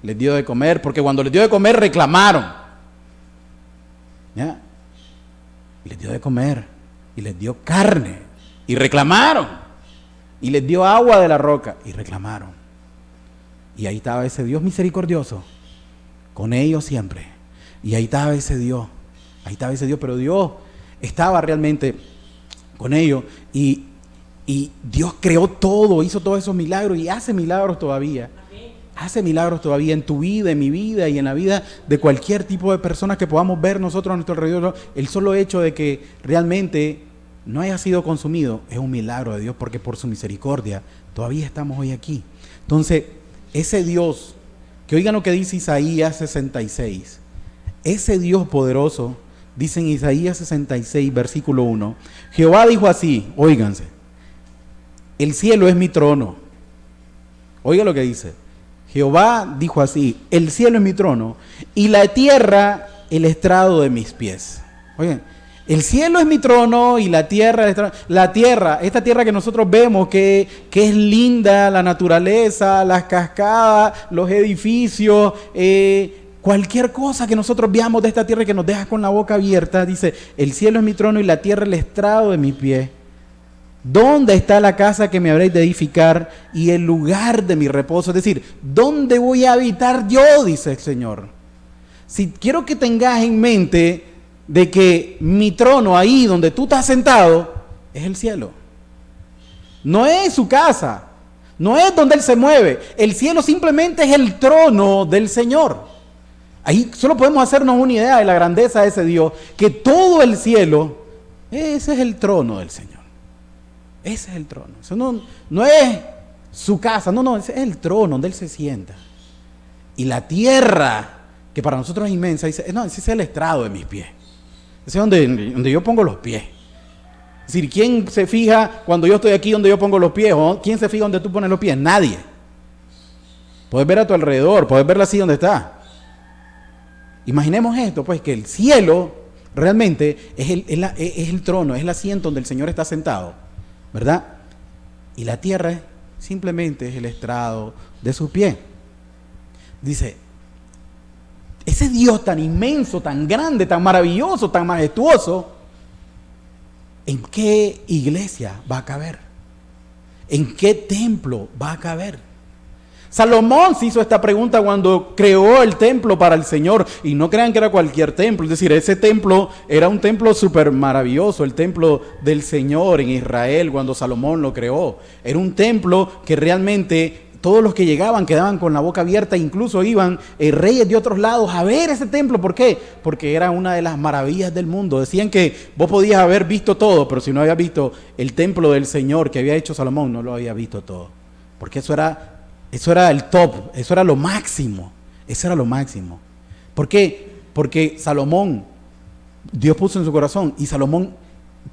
Speaker 1: les dio de comer, porque cuando les dio de comer reclamaron. ¿Ya? Les dio de comer. y les dio carne y reclamaron. Y les dio agua de la roca y reclamaron. Y ahí estaba ese Dios misericordioso con ellos siempre. Y ahí estaba ese Dios. Pero Dios estaba realmente con ellos. Y Dios creó todo, hizo todos esos milagros y hace milagros todavía. Hace milagros todavía en tu vida, en mi vida y en la vida de cualquier tipo de persona que podamos ver nosotros a nuestro alrededor. El solo hecho de que realmente no haya sido consumido es un milagro de Dios, porque por su misericordia todavía estamos hoy aquí. Entonces, ese Dios, que oigan lo que dice Isaías 66, ese Dios poderoso, dice en Isaías 66, versículo 1, Jehová dijo así, óiganse, el cielo es mi trono. Oiga lo que dice. Jehová dijo así, el cielo es mi trono y la tierra el estrado de mis pies. Oigan, el cielo es mi trono y la tierra, esta tierra que nosotros vemos que es linda, la naturaleza, las cascadas, los edificios, cualquier cosa que nosotros veamos de esta tierra que nos deja con la boca abierta, dice, el cielo es mi trono y la tierra el estrado de mis pies. ¿Dónde está la casa que me habréis de edificar y el lugar de mi reposo? Es decir, ¿dónde voy a habitar yo? Dice el Señor. Si quiero que tengas en mente de que mi trono ahí donde tú estás sentado es el cielo. No es su casa, no es donde Él se mueve. El cielo simplemente es el trono del Señor. Ahí solo podemos hacernos una idea de la grandeza de ese Dios, que todo el cielo, ese es el trono del Señor. Ese es el trono. Eso no es su casa, no, ese es el trono donde Él se sienta. Y la tierra, que para nosotros es inmensa, dice, no, ese es el estrado de mis pies. Ese es donde yo pongo los pies. Es decir, ¿quién se fija cuando yo estoy aquí donde yo pongo los pies? ¿O quién se fija donde tú pones los pies? Nadie. Puedes ver a tu alrededor, puedes verla así donde está. Imaginemos esto, pues, que el cielo realmente es el trono, es el asiento donde el Señor está sentado, ¿verdad? Y la tierra simplemente es el estrado de sus pies. Dice, ese Dios tan inmenso, tan grande, tan maravilloso, tan majestuoso, ¿en qué iglesia va a caber? ¿En qué templo va a caber? Salomón se hizo esta pregunta cuando creó el templo para el Señor, y no crean que era cualquier templo, es decir, ese templo era un templo súper maravilloso, el templo del Señor en Israel cuando Salomón lo creó. Era un templo que realmente todos los que llegaban quedaban con la boca abierta, incluso iban reyes de otros lados a ver ese templo. ¿Por qué? Porque era una de las maravillas del mundo. Decían que vos podías haber visto todo, pero si no habías visto el templo del Señor que había hecho Salomón, no lo había visto todo. Porque eso era el top, eso era lo máximo. Eso era lo máximo. ¿Por qué? Porque Salomón, Dios puso en su corazón y Salomón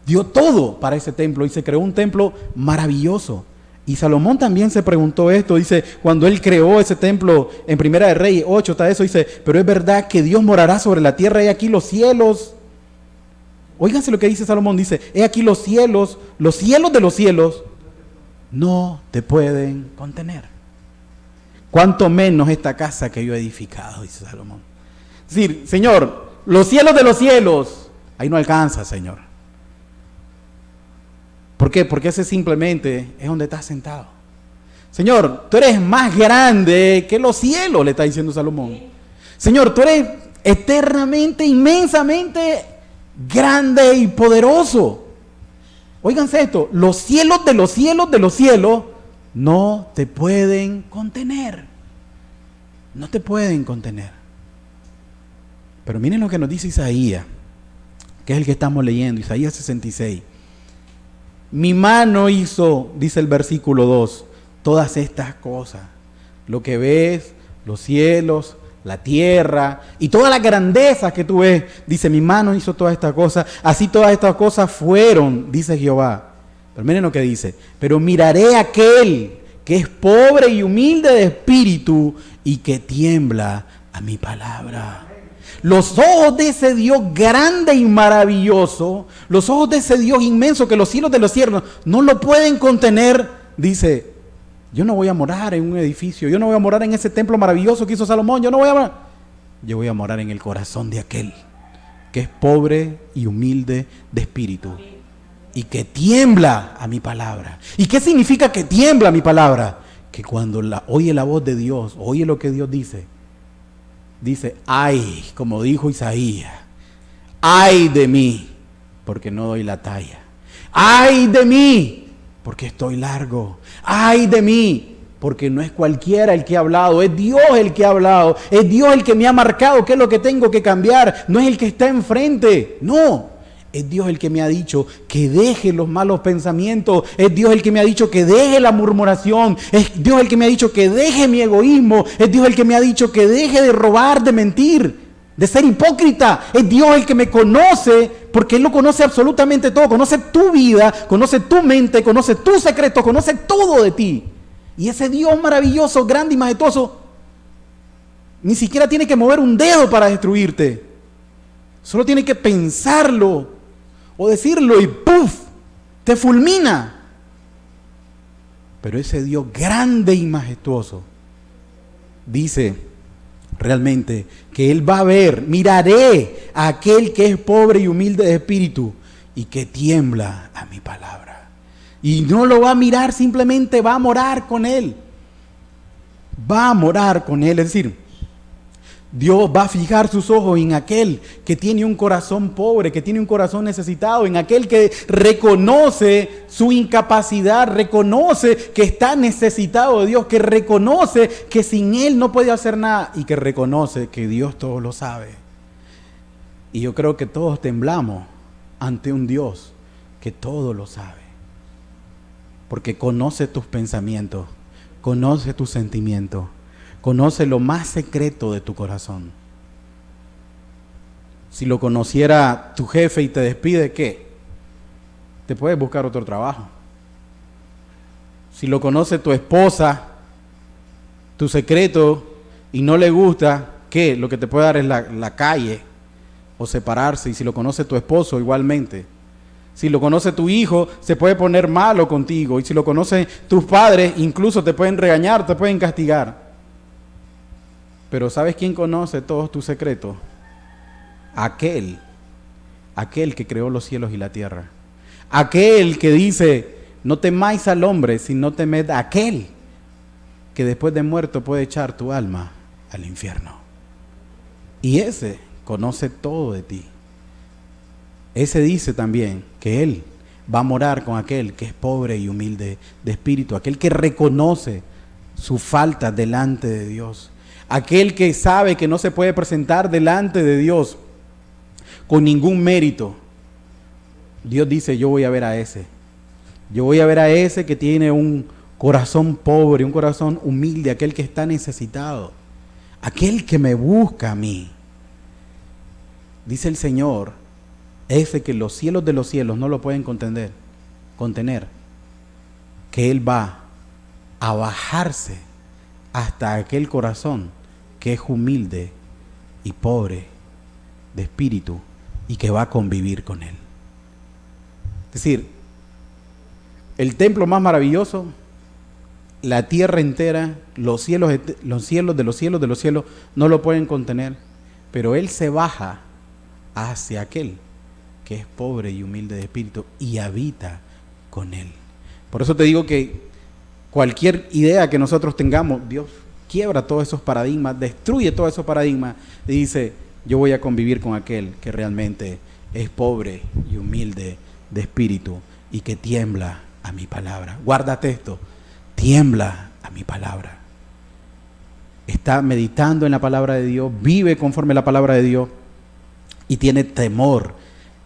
Speaker 1: dio todo para ese templo y se creó un templo maravilloso. Y Salomón también se preguntó esto, dice, cuando él creó ese templo en Primera de Reyes 8, está eso, dice, pero es verdad que Dios morará sobre la tierra, y aquí los cielos. Óiganse lo que dice Salomón, dice, he aquí los cielos de los cielos, no te pueden contener. Cuánto menos esta casa que yo he edificado, dice Salomón. Es decir, Señor, los cielos de los cielos, ahí no alcanza, Señor. ¿Por qué? Porque ese simplemente es donde estás sentado. Señor, tú eres más grande que los cielos, le está diciendo Salomón. Señor, tú eres eternamente, inmensamente grande y poderoso. Óiganse esto, los cielos de los cielos de los cielos no te pueden contener. No te pueden contener. Pero miren lo que nos dice Isaías, que es el que estamos leyendo, Isaías 66. Mi mano hizo, dice el versículo 2, todas estas cosas. Lo que ves, los cielos, la tierra y todas las grandezas que tú ves. Dice, mi mano hizo todas estas cosas. Así todas estas cosas fueron, dice Jehová. Pero miren lo que dice. Pero miraré a aquel que es pobre y humilde de espíritu y que tiembla a mi palabra. Los ojos de ese Dios grande y maravilloso, los ojos de ese Dios inmenso que los cielos de los cielos no lo pueden contener, dice, yo no voy a morar en un edificio, yo no voy a morar en ese templo maravilloso que hizo Salomón, yo voy a morar en el corazón de aquel que es pobre y humilde de espíritu. y que tiembla a mi palabra. ¿Y qué significa que tiembla a mi palabra? Que cuando oye la voz de Dios, oye lo que Dios dice, ay, como dijo Isaías, ay de mí, porque no doy la talla. Ay de mí, porque estoy largo. Ay de mí, porque no es cualquiera el que ha hablado, es Dios el que ha hablado, es Dios el que me ha marcado qué es lo que tengo que cambiar, no es el que está enfrente, no. Es Dios el que me ha dicho que deje los malos pensamientos. Es Dios el que me ha dicho que deje la murmuración. Es Dios el que me ha dicho que deje mi egoísmo. Es Dios el que me ha dicho que deje de robar, de mentir, de ser hipócrita. Es Dios el que me conoce, porque Él lo conoce absolutamente todo. Conoce tu vida, conoce tu mente, conoce tus secretos, conoce todo de ti. Y ese Dios maravilloso, grande y majestuoso, ni siquiera tiene que mover un dedo para destruirte. Solo tiene que pensarlo o decirlo y ¡puf! Te fulmina. Pero ese Dios grande y majestuoso dice realmente que Él va a ver, miraré a aquel que es pobre y humilde de espíritu y que tiembla a mi palabra. Y no lo va a mirar, simplemente va a morar con Él. Va a morar con Él, es decir, Dios va a fijar sus ojos en aquel que tiene un corazón pobre, que tiene un corazón necesitado, en aquel que reconoce su incapacidad, reconoce que está necesitado de Dios, que reconoce que sin Él no puede hacer nada y que reconoce que Dios todo lo sabe. Y yo creo que todos temblamos ante un Dios que todo lo sabe, porque conoce tus pensamientos, conoce tus sentimientos. Conoce lo más secreto de tu corazón. Si lo conociera tu jefe y te despide, ¿qué? Te puedes buscar otro trabajo. Si lo conoce tu esposa, tu secreto, y no le gusta, ¿qué? Lo que te puede dar es la calle o separarse. Y si lo conoce tu esposo, igualmente. Si lo conoce tu hijo, se puede poner malo contigo. Y si lo conocen tus padres, incluso te pueden regañar, te pueden castigar. Pero ¿sabes quién conoce todos tus secretos? Aquel que creó los cielos y la tierra. Aquel que dice, no temáis al hombre, sino temed a aquel que después de muerto puede echar tu alma al infierno. Y ese conoce todo de ti. Ese dice también que Él va a morar con aquel que es pobre y humilde de espíritu, aquel que reconoce su falta delante de Dios. Aquel que sabe que no se puede presentar delante de Dios con ningún mérito. Dios dice, yo voy a ver a ese. Yo voy a ver a ese que tiene un corazón pobre, un corazón humilde, aquel que está necesitado. Aquel que me busca a mí. Dice el Señor, ese que los cielos de los cielos no lo pueden contener, que Él va a bajarse hasta aquel corazón que es humilde y pobre de espíritu y que va a convivir con Él. Es decir, el templo más maravilloso, la tierra entera, los cielos de los cielos no lo pueden contener, pero Él se baja hacia aquel que es pobre y humilde de espíritu y habita con Él. Por eso te digo que cualquier idea que nosotros tengamos, Dios quiebra todos esos paradigmas, destruye todos esos paradigmas y dice, yo voy a convivir con aquel que realmente es pobre y humilde de espíritu y que tiembla a mi palabra. Guárdate esto, tiembla a mi palabra. Está meditando en la palabra de Dios, vive conforme a la palabra de Dios y tiene temor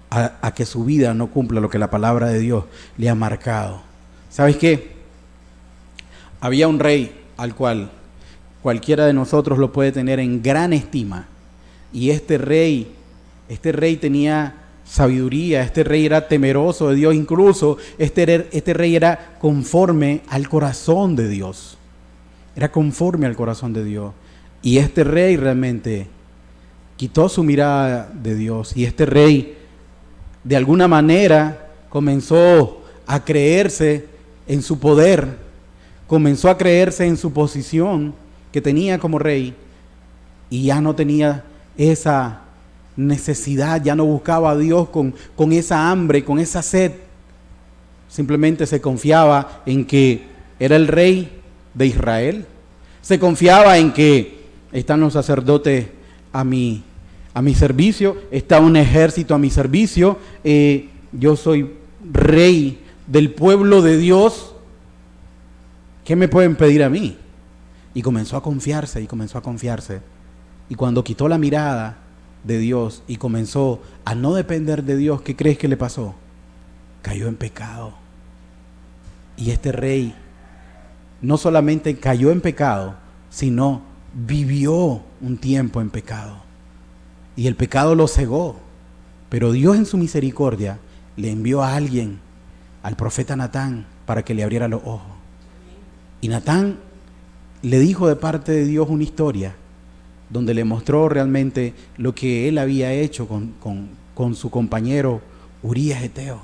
Speaker 1: a que su vida no cumpla lo que la palabra de Dios le ha marcado. ¿Sabes qué? Había un rey al cual cualquiera de nosotros lo puede tener en gran estima. Y este rey tenía sabiduría, este rey era temeroso de Dios, incluso este rey era conforme al corazón de Dios. Era conforme al corazón de Dios. Y este rey realmente quitó su mirada de Dios. Y este rey, de alguna manera, comenzó a creerse en su poder, comenzó a creerse en su posición que tenía como rey y ya no tenía esa necesidad, ya no buscaba a Dios con esa hambre, con esa sed simplemente se confiaba en que era el rey de Israel. Se confiaba en que están los sacerdotes a mi servicio, está un ejército a mi servicio, yo soy rey del pueblo de Dios, ¿qué me pueden pedir a mí? Y comenzó a confiarse y comenzó a confiarse. Y cuando quitó la mirada de Dios y comenzó a no depender de Dios, ¿qué crees que le pasó? Cayó en pecado. Y este rey no solamente cayó en pecado, sino vivió un tiempo en pecado. Y el pecado lo cegó. Pero Dios en su misericordia le envió a alguien, al profeta Natán, para que le abriera los ojos. Y Natán le dijo de parte de Dios una historia donde le mostró realmente lo que él había hecho con su compañero Urías Eteo.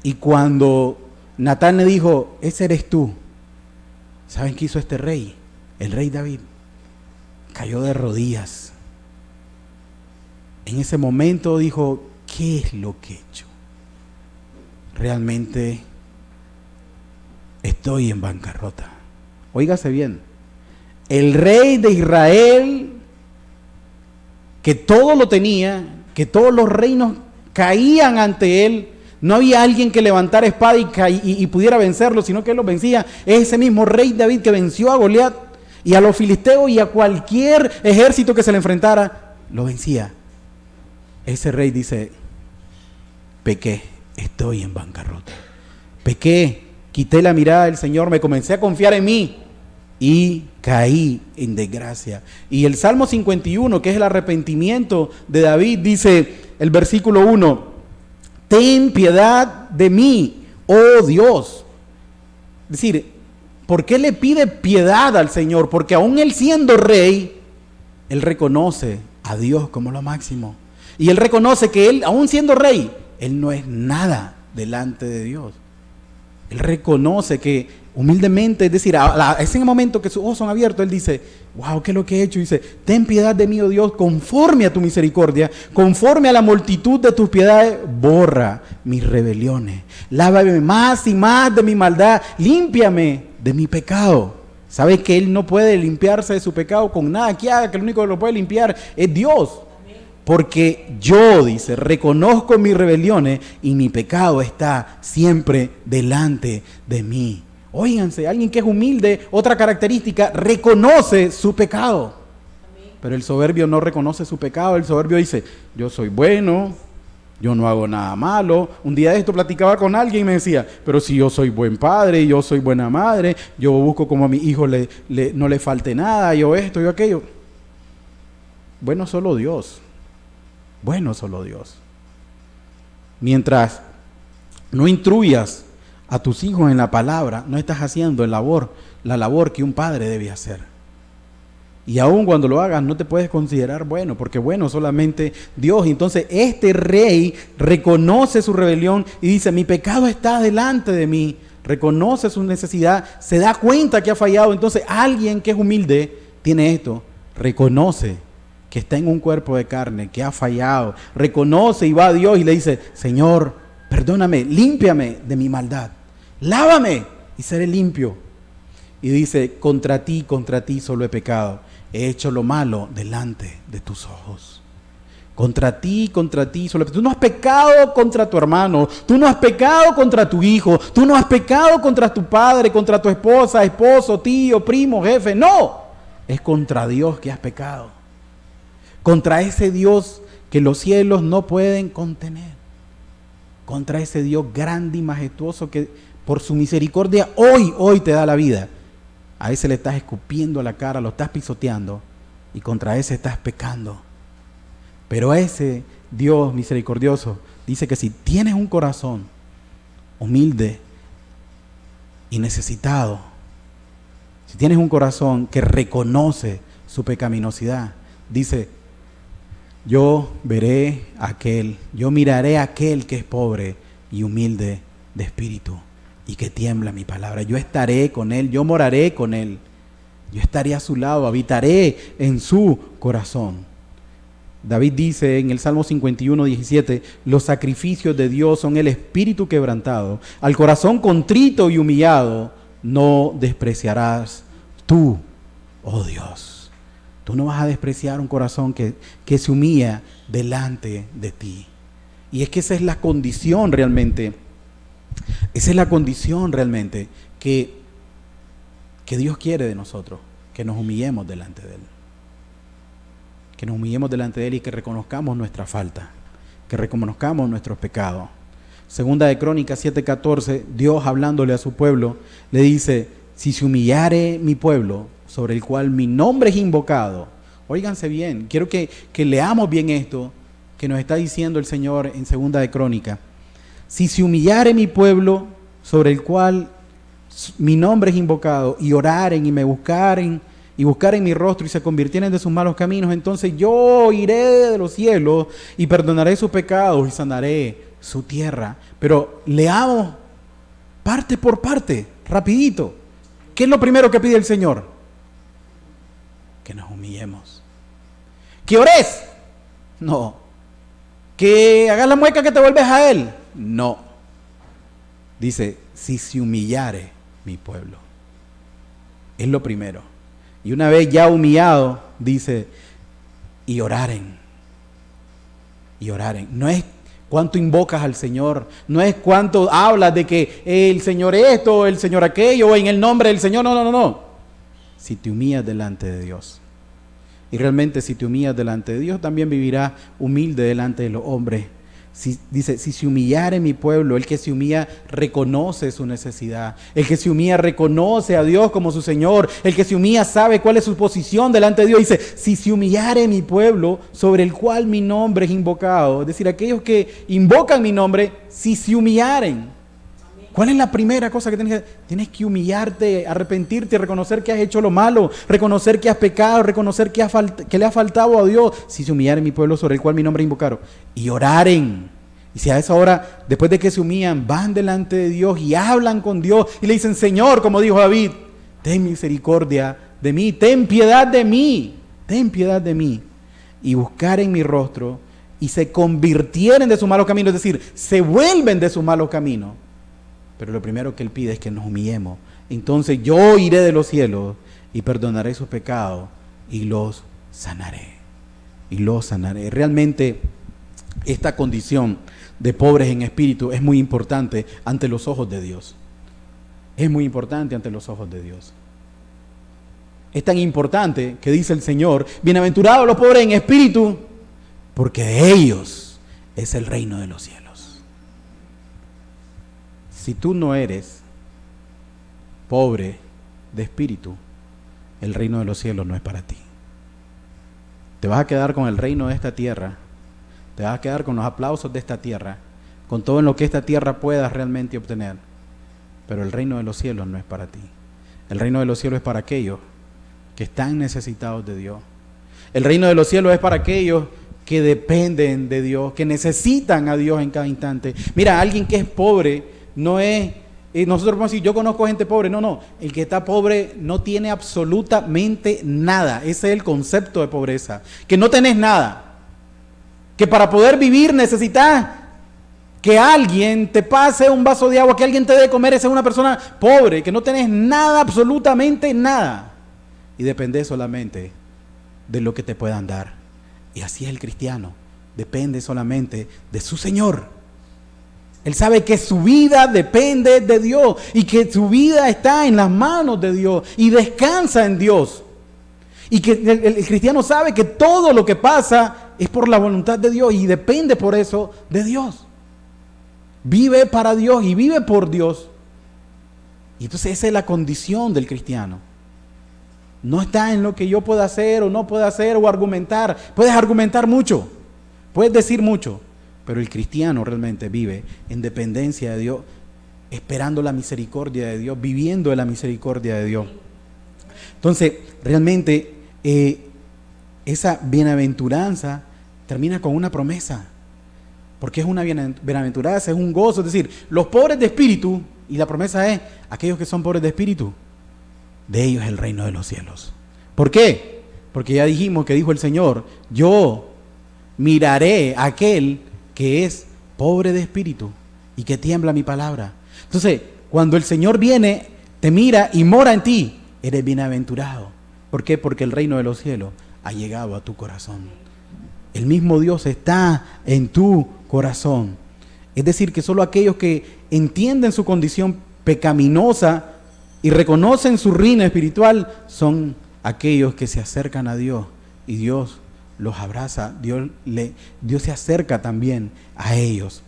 Speaker 1: Y cuando Natán le dijo, ese eres tú, ¿saben qué hizo este rey? El rey David cayó de rodillas. En ese momento dijo, ¿qué es lo que he hecho? Realmente estoy en bancarrota. Óigase bien, el rey de Israel, que todo lo tenía, que todos los reinos caían ante él, no había alguien que levantara espada y pudiera vencerlo, sino que él los vencía. Es ese mismo rey David que venció a Goliat y a los filisteos y a cualquier ejército que se le enfrentara, lo vencía. Ese rey dice, pequé, estoy en bancarrota. Pequé, quité la mirada del Señor, me comencé a confiar en mí y caí en desgracia. Y el Salmo 51, que es el arrepentimiento de David, dice el versículo 1, ten piedad de mí, oh Dios. Es decir, ¿por qué le pide piedad al Señor? Porque aún él siendo rey, él reconoce a Dios como lo máximo. Y él reconoce que él, aún siendo rey, él no es nada delante de Dios. Él reconoce que humildemente, es decir, es en el momento que sus ojos son abiertos, él dice, wow, ¿qué es lo que he hecho? Dice, ten piedad de mí, oh Dios, conforme a tu misericordia, conforme a la multitud de tus piedades, borra mis rebeliones, lávame más y más de mi maldad, límpiame de mi pecado. ¿Sabe que él no puede limpiarse de su pecado con nada que haga? Que el único que lo puede limpiar es Dios. Porque yo, dice, reconozco mis rebeliones y mi pecado está siempre delante de mí. Óiganse, alguien que es humilde, otra característica, reconoce su pecado. Pero el soberbio no reconoce su pecado. El soberbio dice, yo soy bueno, yo no hago nada malo. Un día de esto platicaba con alguien y me decía, pero si yo soy buen padre, yo soy buena madre, yo busco como a mi hijo no le falte nada, yo esto, yo aquello. Bueno, solo Dios. Bueno, solo Dios. Mientras no instruyas a tus hijos en la palabra, no estás haciendo la labor que un padre debe hacer. Y aun cuando lo hagas, no te puedes considerar bueno, porque bueno solamente Dios. Entonces este rey reconoce su rebelión y dice, mi pecado está delante de mí. Reconoce su necesidad, se da cuenta que ha fallado. Entonces alguien que es humilde tiene esto, reconoce que está en un cuerpo de carne, que ha fallado, reconoce y va a Dios y le dice, Señor, perdóname, límpiame de mi maldad, lávame y seré limpio. Y dice, contra ti solo he pecado, he hecho lo malo delante de tus ojos. Contra ti solo he pecado. Tú no has pecado contra tu hermano, tú no has pecado contra tu hijo, tú no has pecado contra tu padre, contra tu esposa, esposo, tío, primo, jefe, no, es contra Dios que has pecado. Contra ese Dios que los cielos no pueden contener. Contra ese Dios grande y majestuoso que por su misericordia hoy te da la vida. A ese le estás escupiendo la cara, lo estás pisoteando y contra ese estás pecando. Pero ese Dios misericordioso dice que si tienes un corazón humilde y necesitado, si tienes un corazón que reconoce su pecaminosidad, dice, yo miraré a aquel que es pobre y humilde de espíritu y que tiembla mi palabra. Yo estaré con él, yo moraré con él, yo estaré a su lado, habitaré en su corazón. David dice en el Salmo 51:17, los sacrificios de Dios son el espíritu quebrantado. Al corazón contrito y humillado no despreciarás tú, oh Dios. Tú no vas a despreciar un corazón que se humilla delante de ti. Y es que esa es la condición realmente. Esa es la condición realmente que Dios quiere de nosotros, que nos humillemos delante de Él. Que nos humillemos delante de Él y que reconozcamos nuestra falta, que reconozcamos nuestros pecados. Segunda de Crónicas 7:14, Dios hablándole a su pueblo, le dice, si se humillare mi pueblo, sobre el cual mi nombre es invocado. Óiganse bien, quiero que leamos bien esto que nos está diciendo el Señor en Segunda de Crónicas. Si se humillare mi pueblo, sobre el cual mi nombre es invocado, y oraren y me buscaren, y buscaren mi rostro y se convirtieren de sus malos caminos, entonces yo iré de los cielos y perdonaré sus pecados y sanaré su tierra. Pero leamos parte por parte, rapidito. ¿Qué es lo primero que pide el Señor? Que nos humillemos. ¿Que ores? No. ¿Que hagas la mueca que te vuelves a Él? No. Dice, si se humillare mi pueblo. Es lo primero. Y una vez ya humillado, dice, y oraren. Y oraren. No es cuánto invocas al Señor, no es cuánto hablas de que el Señor esto, el Señor aquello, o en el nombre del Señor. No. Si te humillas delante de Dios. Y realmente si te humillas delante de Dios, también vivirás humilde delante de los hombres. Dice, si se humillare mi pueblo, el que se humilla reconoce su necesidad. El que se humilla reconoce a Dios como su Señor. El que se humilla sabe cuál es su posición delante de Dios. Dice, si se humillare mi pueblo, sobre el cual mi nombre es invocado. Es decir, aquellos que invocan mi nombre, si se humillaren. ¿Cuál es la primera cosa que tienes que hacer? Tienes que humillarte, arrepentirte, reconocer que has hecho lo malo, reconocer que has pecado, reconocer que le ha faltado a Dios. Si se humillare mi pueblo sobre el cual mi nombre es invocado. Y oraren. Y si a esa hora, después de que se humillan, van delante de Dios y hablan con Dios y le dicen, Señor, como dijo David, ten misericordia de mí, ten piedad de mí, ten piedad de mí. Y buscaren mi rostro y se convirtieren de su malos caminos, es decir, se vuelven de su malos caminos. Pero lo primero que Él pide es que nos humillemos. Entonces yo iré de los cielos y perdonaré sus pecados y los sanaré. Y los sanaré. Realmente esta condición de pobres en espíritu es muy importante ante los ojos de Dios. Es muy importante ante los ojos de Dios. Es tan importante que dice el Señor, bienaventurados los pobres en espíritu, porque de ellos es el reino de los cielos. Si tú no eres pobre de espíritu, el reino de los cielos no es para ti. Te vas a quedar con el reino de esta tierra, te vas a quedar con los aplausos de esta tierra, con todo en lo que esta tierra pueda realmente obtener. Pero el reino de los cielos no es para ti. El reino de los cielos es para aquellos que están necesitados de Dios. El reino de los cielos es para aquellos que dependen de Dios, que necesitan a Dios en cada instante. Mira, alguien que es pobre no es, nosotros podemos decir, yo conozco gente pobre. No, el que está pobre no tiene absolutamente nada. Ese es el concepto de pobreza, que no tenés nada, que para poder vivir necesitas que alguien te pase un vaso de agua, que alguien te dé de comer. Esa es una persona pobre, que no tenés nada, absolutamente nada, y dependés solamente de lo que te puedan dar. Y así es el cristiano, depende solamente de su Señor. Él sabe que su vida depende de Dios y que su vida está en las manos de Dios y descansa en Dios. Y que el cristiano sabe que todo lo que pasa es por la voluntad de Dios y depende por eso de Dios. Vive para Dios y vive por Dios. Y entonces esa es la condición del cristiano. No está en lo que yo pueda hacer o no pueda hacer o argumentar. Puedes argumentar mucho, puedes decir mucho. Pero el cristiano realmente vive en dependencia de Dios, esperando la misericordia de Dios, viviendo de la misericordia de Dios. Entonces, realmente, esa bienaventuranza termina con una promesa. Porque es una bienaventuranza, es un gozo. Es decir, los pobres de espíritu, y la promesa es, aquellos que son pobres de espíritu, de ellos es el reino de los cielos. ¿Por qué? Porque ya dijimos que dijo el Señor, yo miraré a aquel que es pobre de espíritu y que tiembla mi palabra. Entonces, cuando el Señor viene, te mira y mora en ti, eres bienaventurado. ¿Por qué? Porque el reino de los cielos ha llegado a tu corazón. El mismo Dios está en tu corazón. Es decir, que solo aquellos que entienden su condición pecaminosa y reconocen su ruina espiritual son aquellos que se acercan a Dios y Dios los abraza, Dios se acerca también a ellos.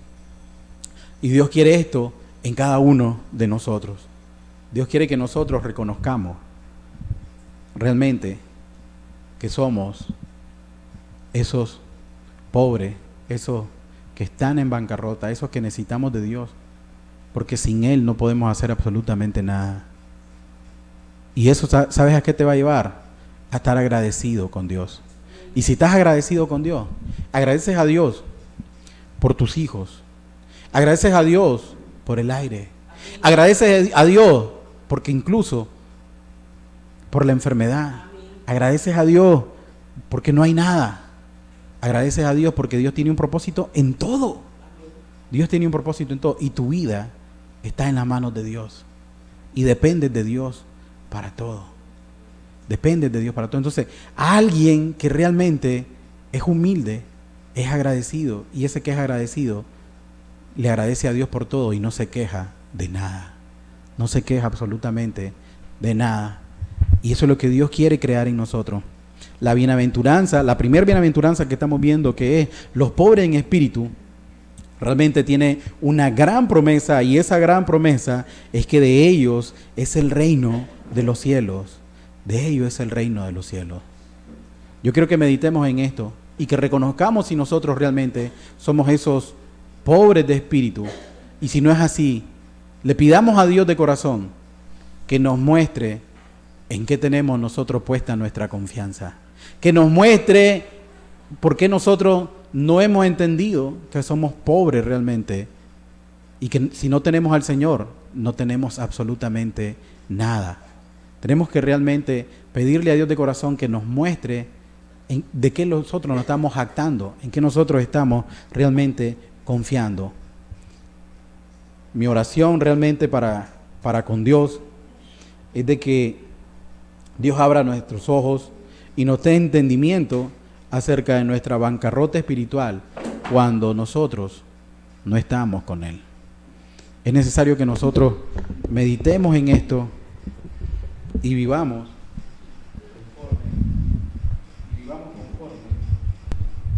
Speaker 1: Y Dios quiere esto en cada uno de nosotros. Dios quiere que nosotros reconozcamos realmente que somos esos pobres, esos que están en bancarrota, esos que necesitamos de Dios, porque sin Él no podemos hacer absolutamente nada. Y eso, ¿sabes a qué te va a llevar? A estar agradecido con Dios. Y si estás agradecido con Dios, agradeces a Dios por tus hijos, agradeces a Dios por el aire, agradeces a Dios porque incluso por la enfermedad, agradeces a Dios porque no hay nada, agradeces a Dios porque Dios tiene un propósito en todo. Dios tiene un propósito en todo y tu vida está en las manos de Dios y dependes de Dios para todo. Dependes de Dios para todo. Entonces, alguien que realmente es humilde, es agradecido, y ese que es agradecido le agradece a Dios por todo y no se queja de nada. No se queja absolutamente de nada. Y eso es lo que Dios quiere crear en nosotros. La bienaventuranza, la primera bienaventuranza que estamos viendo, que es los pobres en espíritu, realmente tiene una gran promesa, y esa gran promesa es que de ellos es el reino de los cielos. De ellos es el reino de los cielos. Yo quiero que meditemos en esto y que reconozcamos si nosotros realmente somos esos pobres de espíritu. Y si no es así, le pidamos a Dios de corazón que nos muestre en qué tenemos nosotros puesta nuestra confianza. Que nos muestre por qué nosotros no hemos entendido que somos pobres realmente. Y que si no tenemos al Señor, no tenemos absolutamente nada. Tenemos que realmente pedirle a Dios de corazón que nos muestre de qué nosotros nos estamos jactando, en qué nosotros estamos realmente confiando. Mi oración realmente para con Dios es de que Dios abra nuestros ojos y nos dé entendimiento acerca de nuestra bancarrota espiritual cuando nosotros no estamos con Él. Es necesario que nosotros meditemos en esto y vivamos conforme a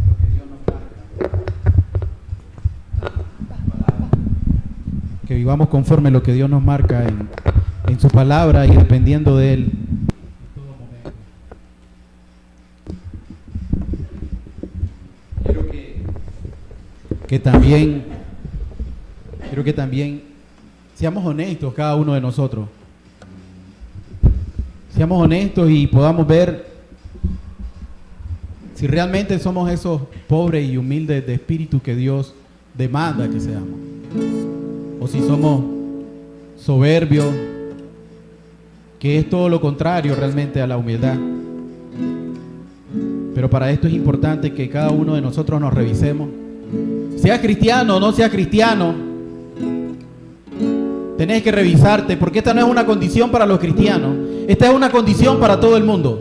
Speaker 1: lo que Dios nos marca. Que vivamos conforme a lo que Dios nos marca en su palabra y dependiendo de Él en todo momento. Quiero que también seamos honestos cada uno de nosotros. Seamos honestos y podamos ver si realmente somos esos pobres y humildes de espíritu que Dios demanda que seamos. O si somos soberbios, que es todo lo contrario realmente a la humildad. Pero para esto es importante que cada uno de nosotros nos revisemos. Sea cristiano o no sea cristiano, tenés que revisarte, porque esta no es una condición para los cristianos. Esta es una condición para todo el mundo.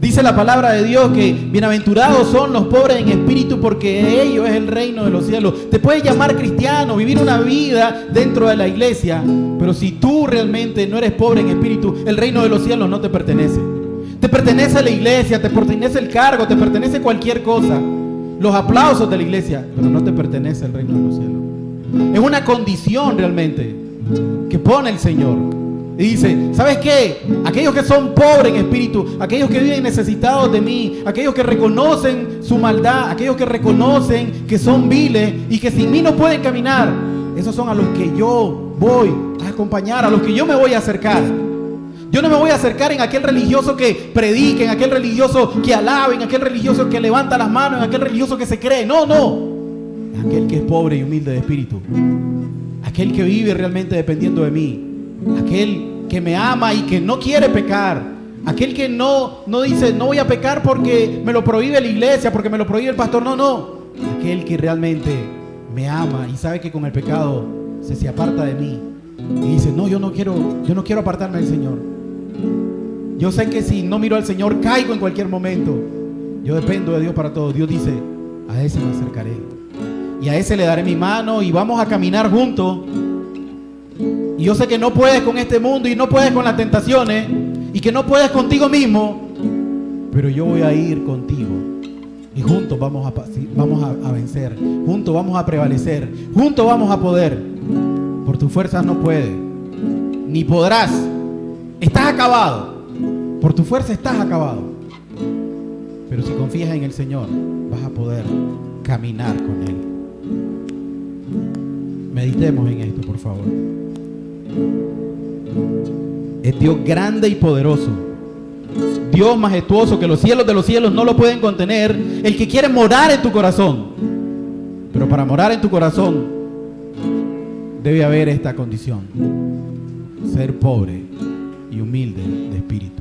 Speaker 1: Dice la palabra de Dios que bienaventurados son los pobres en espíritu, porque de ellos es el reino de los cielos. Te puedes llamar cristiano, vivir una vida dentro de la iglesia, pero si tú realmente no eres pobre en espíritu, el reino de los cielos no te pertenece. Te pertenece a la iglesia, te pertenece el cargo, te pertenece cualquier cosa, los aplausos de la iglesia, pero no te pertenece el reino de los cielos. Es una condición realmente que pone el Señor. Y dice, ¿sabes qué? Aquellos que son pobres en espíritu, aquellos que viven necesitados de mí, aquellos que reconocen su maldad, aquellos que reconocen que son viles y que sin mí no pueden caminar, esos son a los que yo voy a acompañar, a los que yo me voy a acercar. Yo no me voy a acercar en aquel religioso que predique, en aquel religioso que alabe, en aquel religioso que levanta las manos, en aquel religioso que se cree. No, no. Aquel que es pobre y humilde de espíritu. Aquel que vive realmente dependiendo de mí. Aquel que me ama y que no quiere pecar. Aquel que no dice, no voy a pecar porque me lo prohíbe la iglesia, porque me lo prohíbe el pastor. No. Aquel que realmente me ama y sabe que con el pecado se aparta de mí. Y dice, no, yo no quiero apartarme del Señor. Yo sé que si no miro al Señor, caigo en cualquier momento. Yo dependo de Dios para todo. Dios dice, a ese me acercaré. Y a ese le daré mi mano y vamos a caminar juntos. Y yo sé que no puedes con este mundo y no puedes con las tentaciones y que no puedes contigo mismo, pero yo voy a ir contigo y juntos vamos a vencer, juntos vamos a prevalecer, juntos vamos a poder. Por tus fuerzas no puedes, ni podrás. Estás acabado. Por tu fuerza estás acabado. Pero si confías en el Señor, vas a poder caminar con Él. Meditemos en esto, por favor. Es Dios grande y poderoso, Dios majestuoso, que los cielos de los cielos no lo pueden contener, el que quiere morar en tu corazón. Pero para morar en tu corazón debe haber esta condición: ser pobre y humilde de espíritu.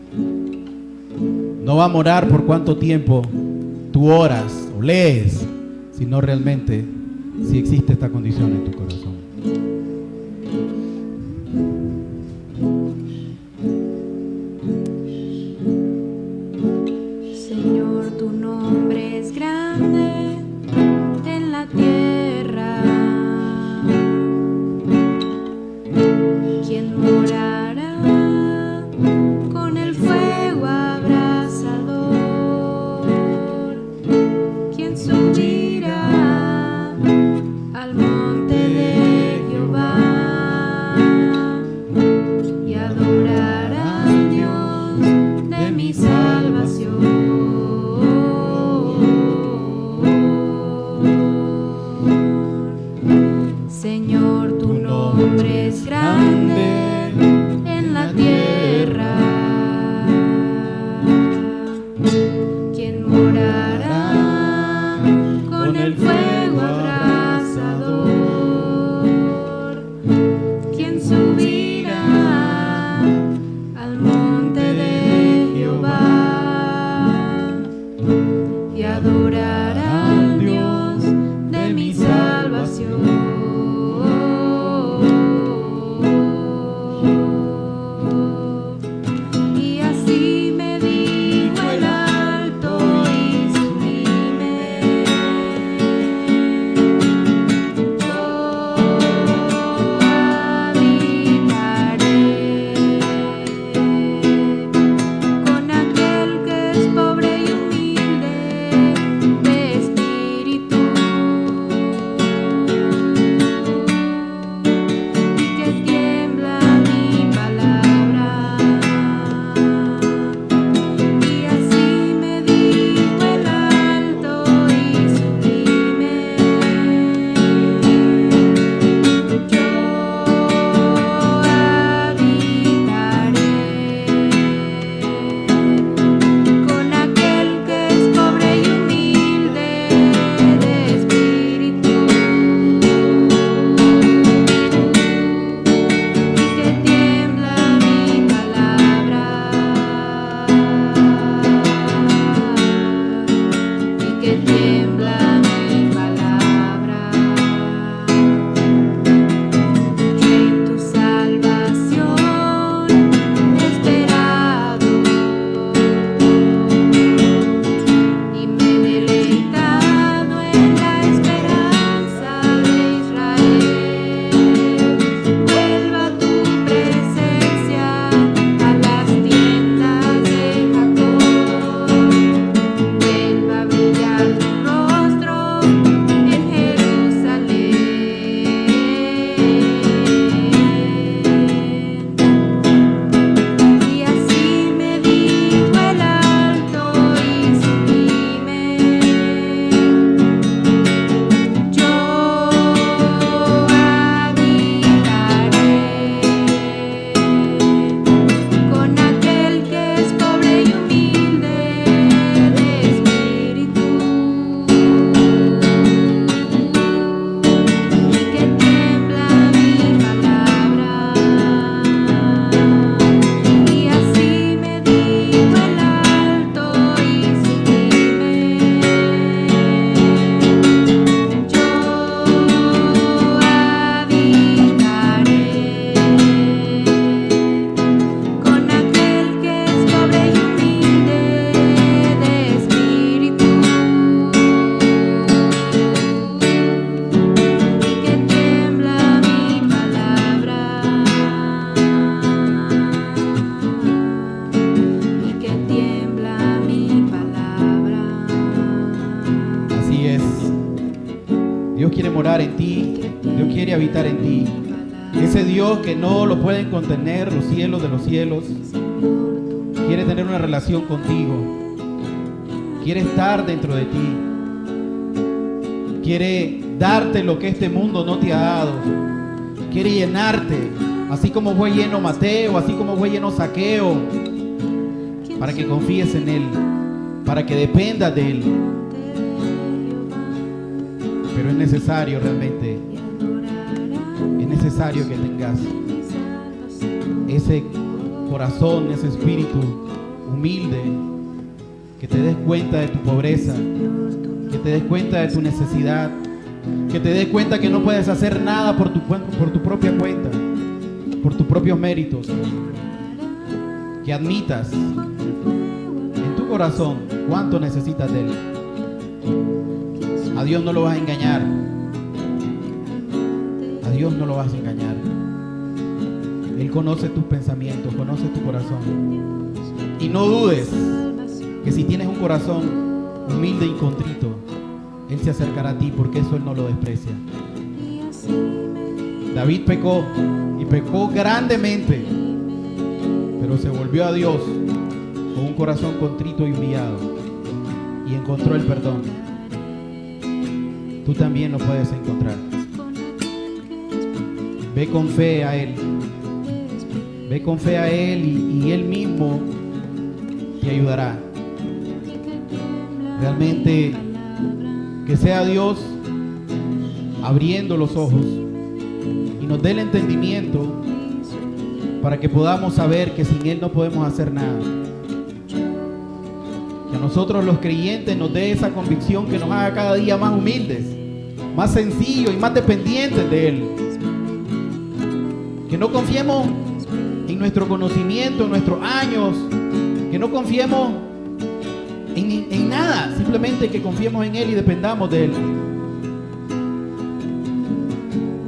Speaker 1: No va a morar por cuánto tiempo tú oras o lees, sino realmente si existe esta condición en tu corazón.
Speaker 2: Señor, tu nombre es grande en la tierra. ¿Quién morará con el fuego abrasador? ¿Quién subirá al monte de
Speaker 1: morar en ti, Dios quiere habitar en ti. Ese Dios que no lo pueden contener los cielos de los cielos, quiere tener una relación contigo, quiere estar dentro de ti, quiere darte lo que este mundo no te ha dado, quiere llenarte, así como fue lleno Mateo, así como fue lleno Zaqueo, para que confíes en Él, para que dependas de Él. Pero es necesario realmente, es necesario que tengas ese corazón, ese espíritu humilde, que te des cuenta de tu pobreza, que te des cuenta de tu necesidad, que te des cuenta que no puedes hacer nada por tu propia cuenta, por tus propios méritos, que admitas en tu corazón cuánto necesitas de Él. A Dios no lo vas a engañar, a Dios no lo vas a engañar. Él conoce tus pensamientos, conoce tu corazón. Y no dudes que si tienes un corazón humilde y contrito, Él se acercará a ti, porque eso Él no lo desprecia. David pecó, y pecó grandemente, pero se volvió a Dios con un corazón contrito y humillado, y encontró el perdón. Tú también lo puedes encontrar. Ve con fe a Él. Ve con fe a Él y Él mismo te ayudará. Realmente que sea Dios abriendo los ojos y nos dé el entendimiento para que podamos saber que sin Él no podemos hacer nada. Que a nosotros los creyentes nos dé esa convicción que nos haga cada día más humildes, más sencillos y más dependientes de Él. Que no confiemos en nuestro conocimiento, en nuestros años, que no confiemos en nada, simplemente que confiemos en Él y dependamos de Él.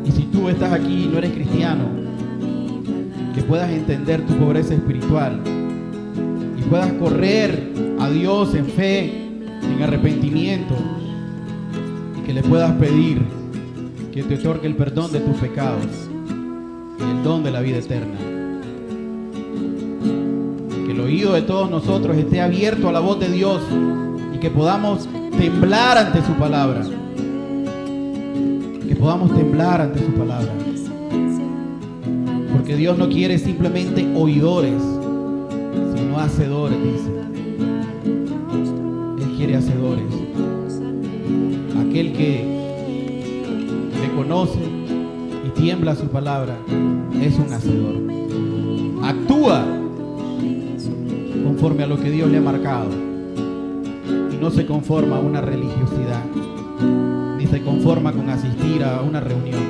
Speaker 1: Y si tú estás aquí y no eres cristiano, que puedas entender tu pobreza espiritual y puedas correr a Dios en fe, en arrepentimiento, y que le puedas pedir que te otorgue el perdón de tus pecados y el don de la vida eterna. Que el oído de todos nosotros esté abierto a la voz de Dios y que podamos temblar ante su palabra. Que podamos temblar ante su palabra. Porque Dios no quiere simplemente oidores, sino hacedores, dice. Él quiere hacedores. Aquel que le conoce y tiembla su palabra es un hacedor. Actúa conforme a lo que Dios le ha marcado y no se conforma a una religiosidad, ni se conforma con asistir a una reunión,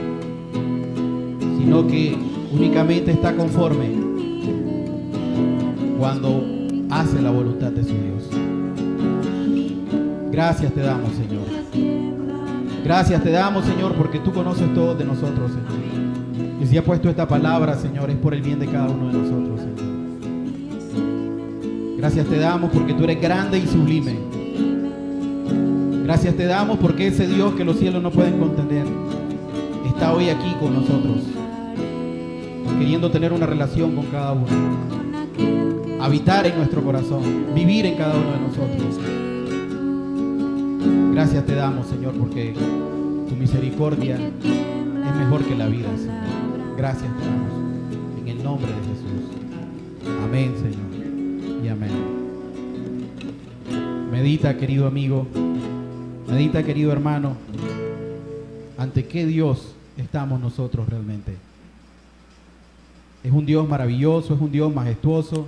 Speaker 1: sino que únicamente está conforme cuando hace la voluntad de su Dios. Gracias te damos, Señor. Gracias te damos, Señor, porque tú conoces todo de nosotros, Señor. Y si ha puesto esta palabra, Señor, es por el bien de cada uno de nosotros, Señor. Gracias te damos porque tú eres grande y sublime. Gracias te damos porque ese Dios que los cielos no pueden contener está hoy aquí con nosotros, queriendo tener una relación con cada uno, habitar en nuestro corazón, vivir en cada uno de nosotros. Gracias te damos, Señor, porque tu misericordia es mejor que la vida, Señor. Gracias te damos en el nombre de Jesús. Amén, Señor, y amén. Medita, querido amigo, medita, querido hermano, ante qué Dios estamos nosotros realmente. Es un Dios maravilloso, es un Dios majestuoso,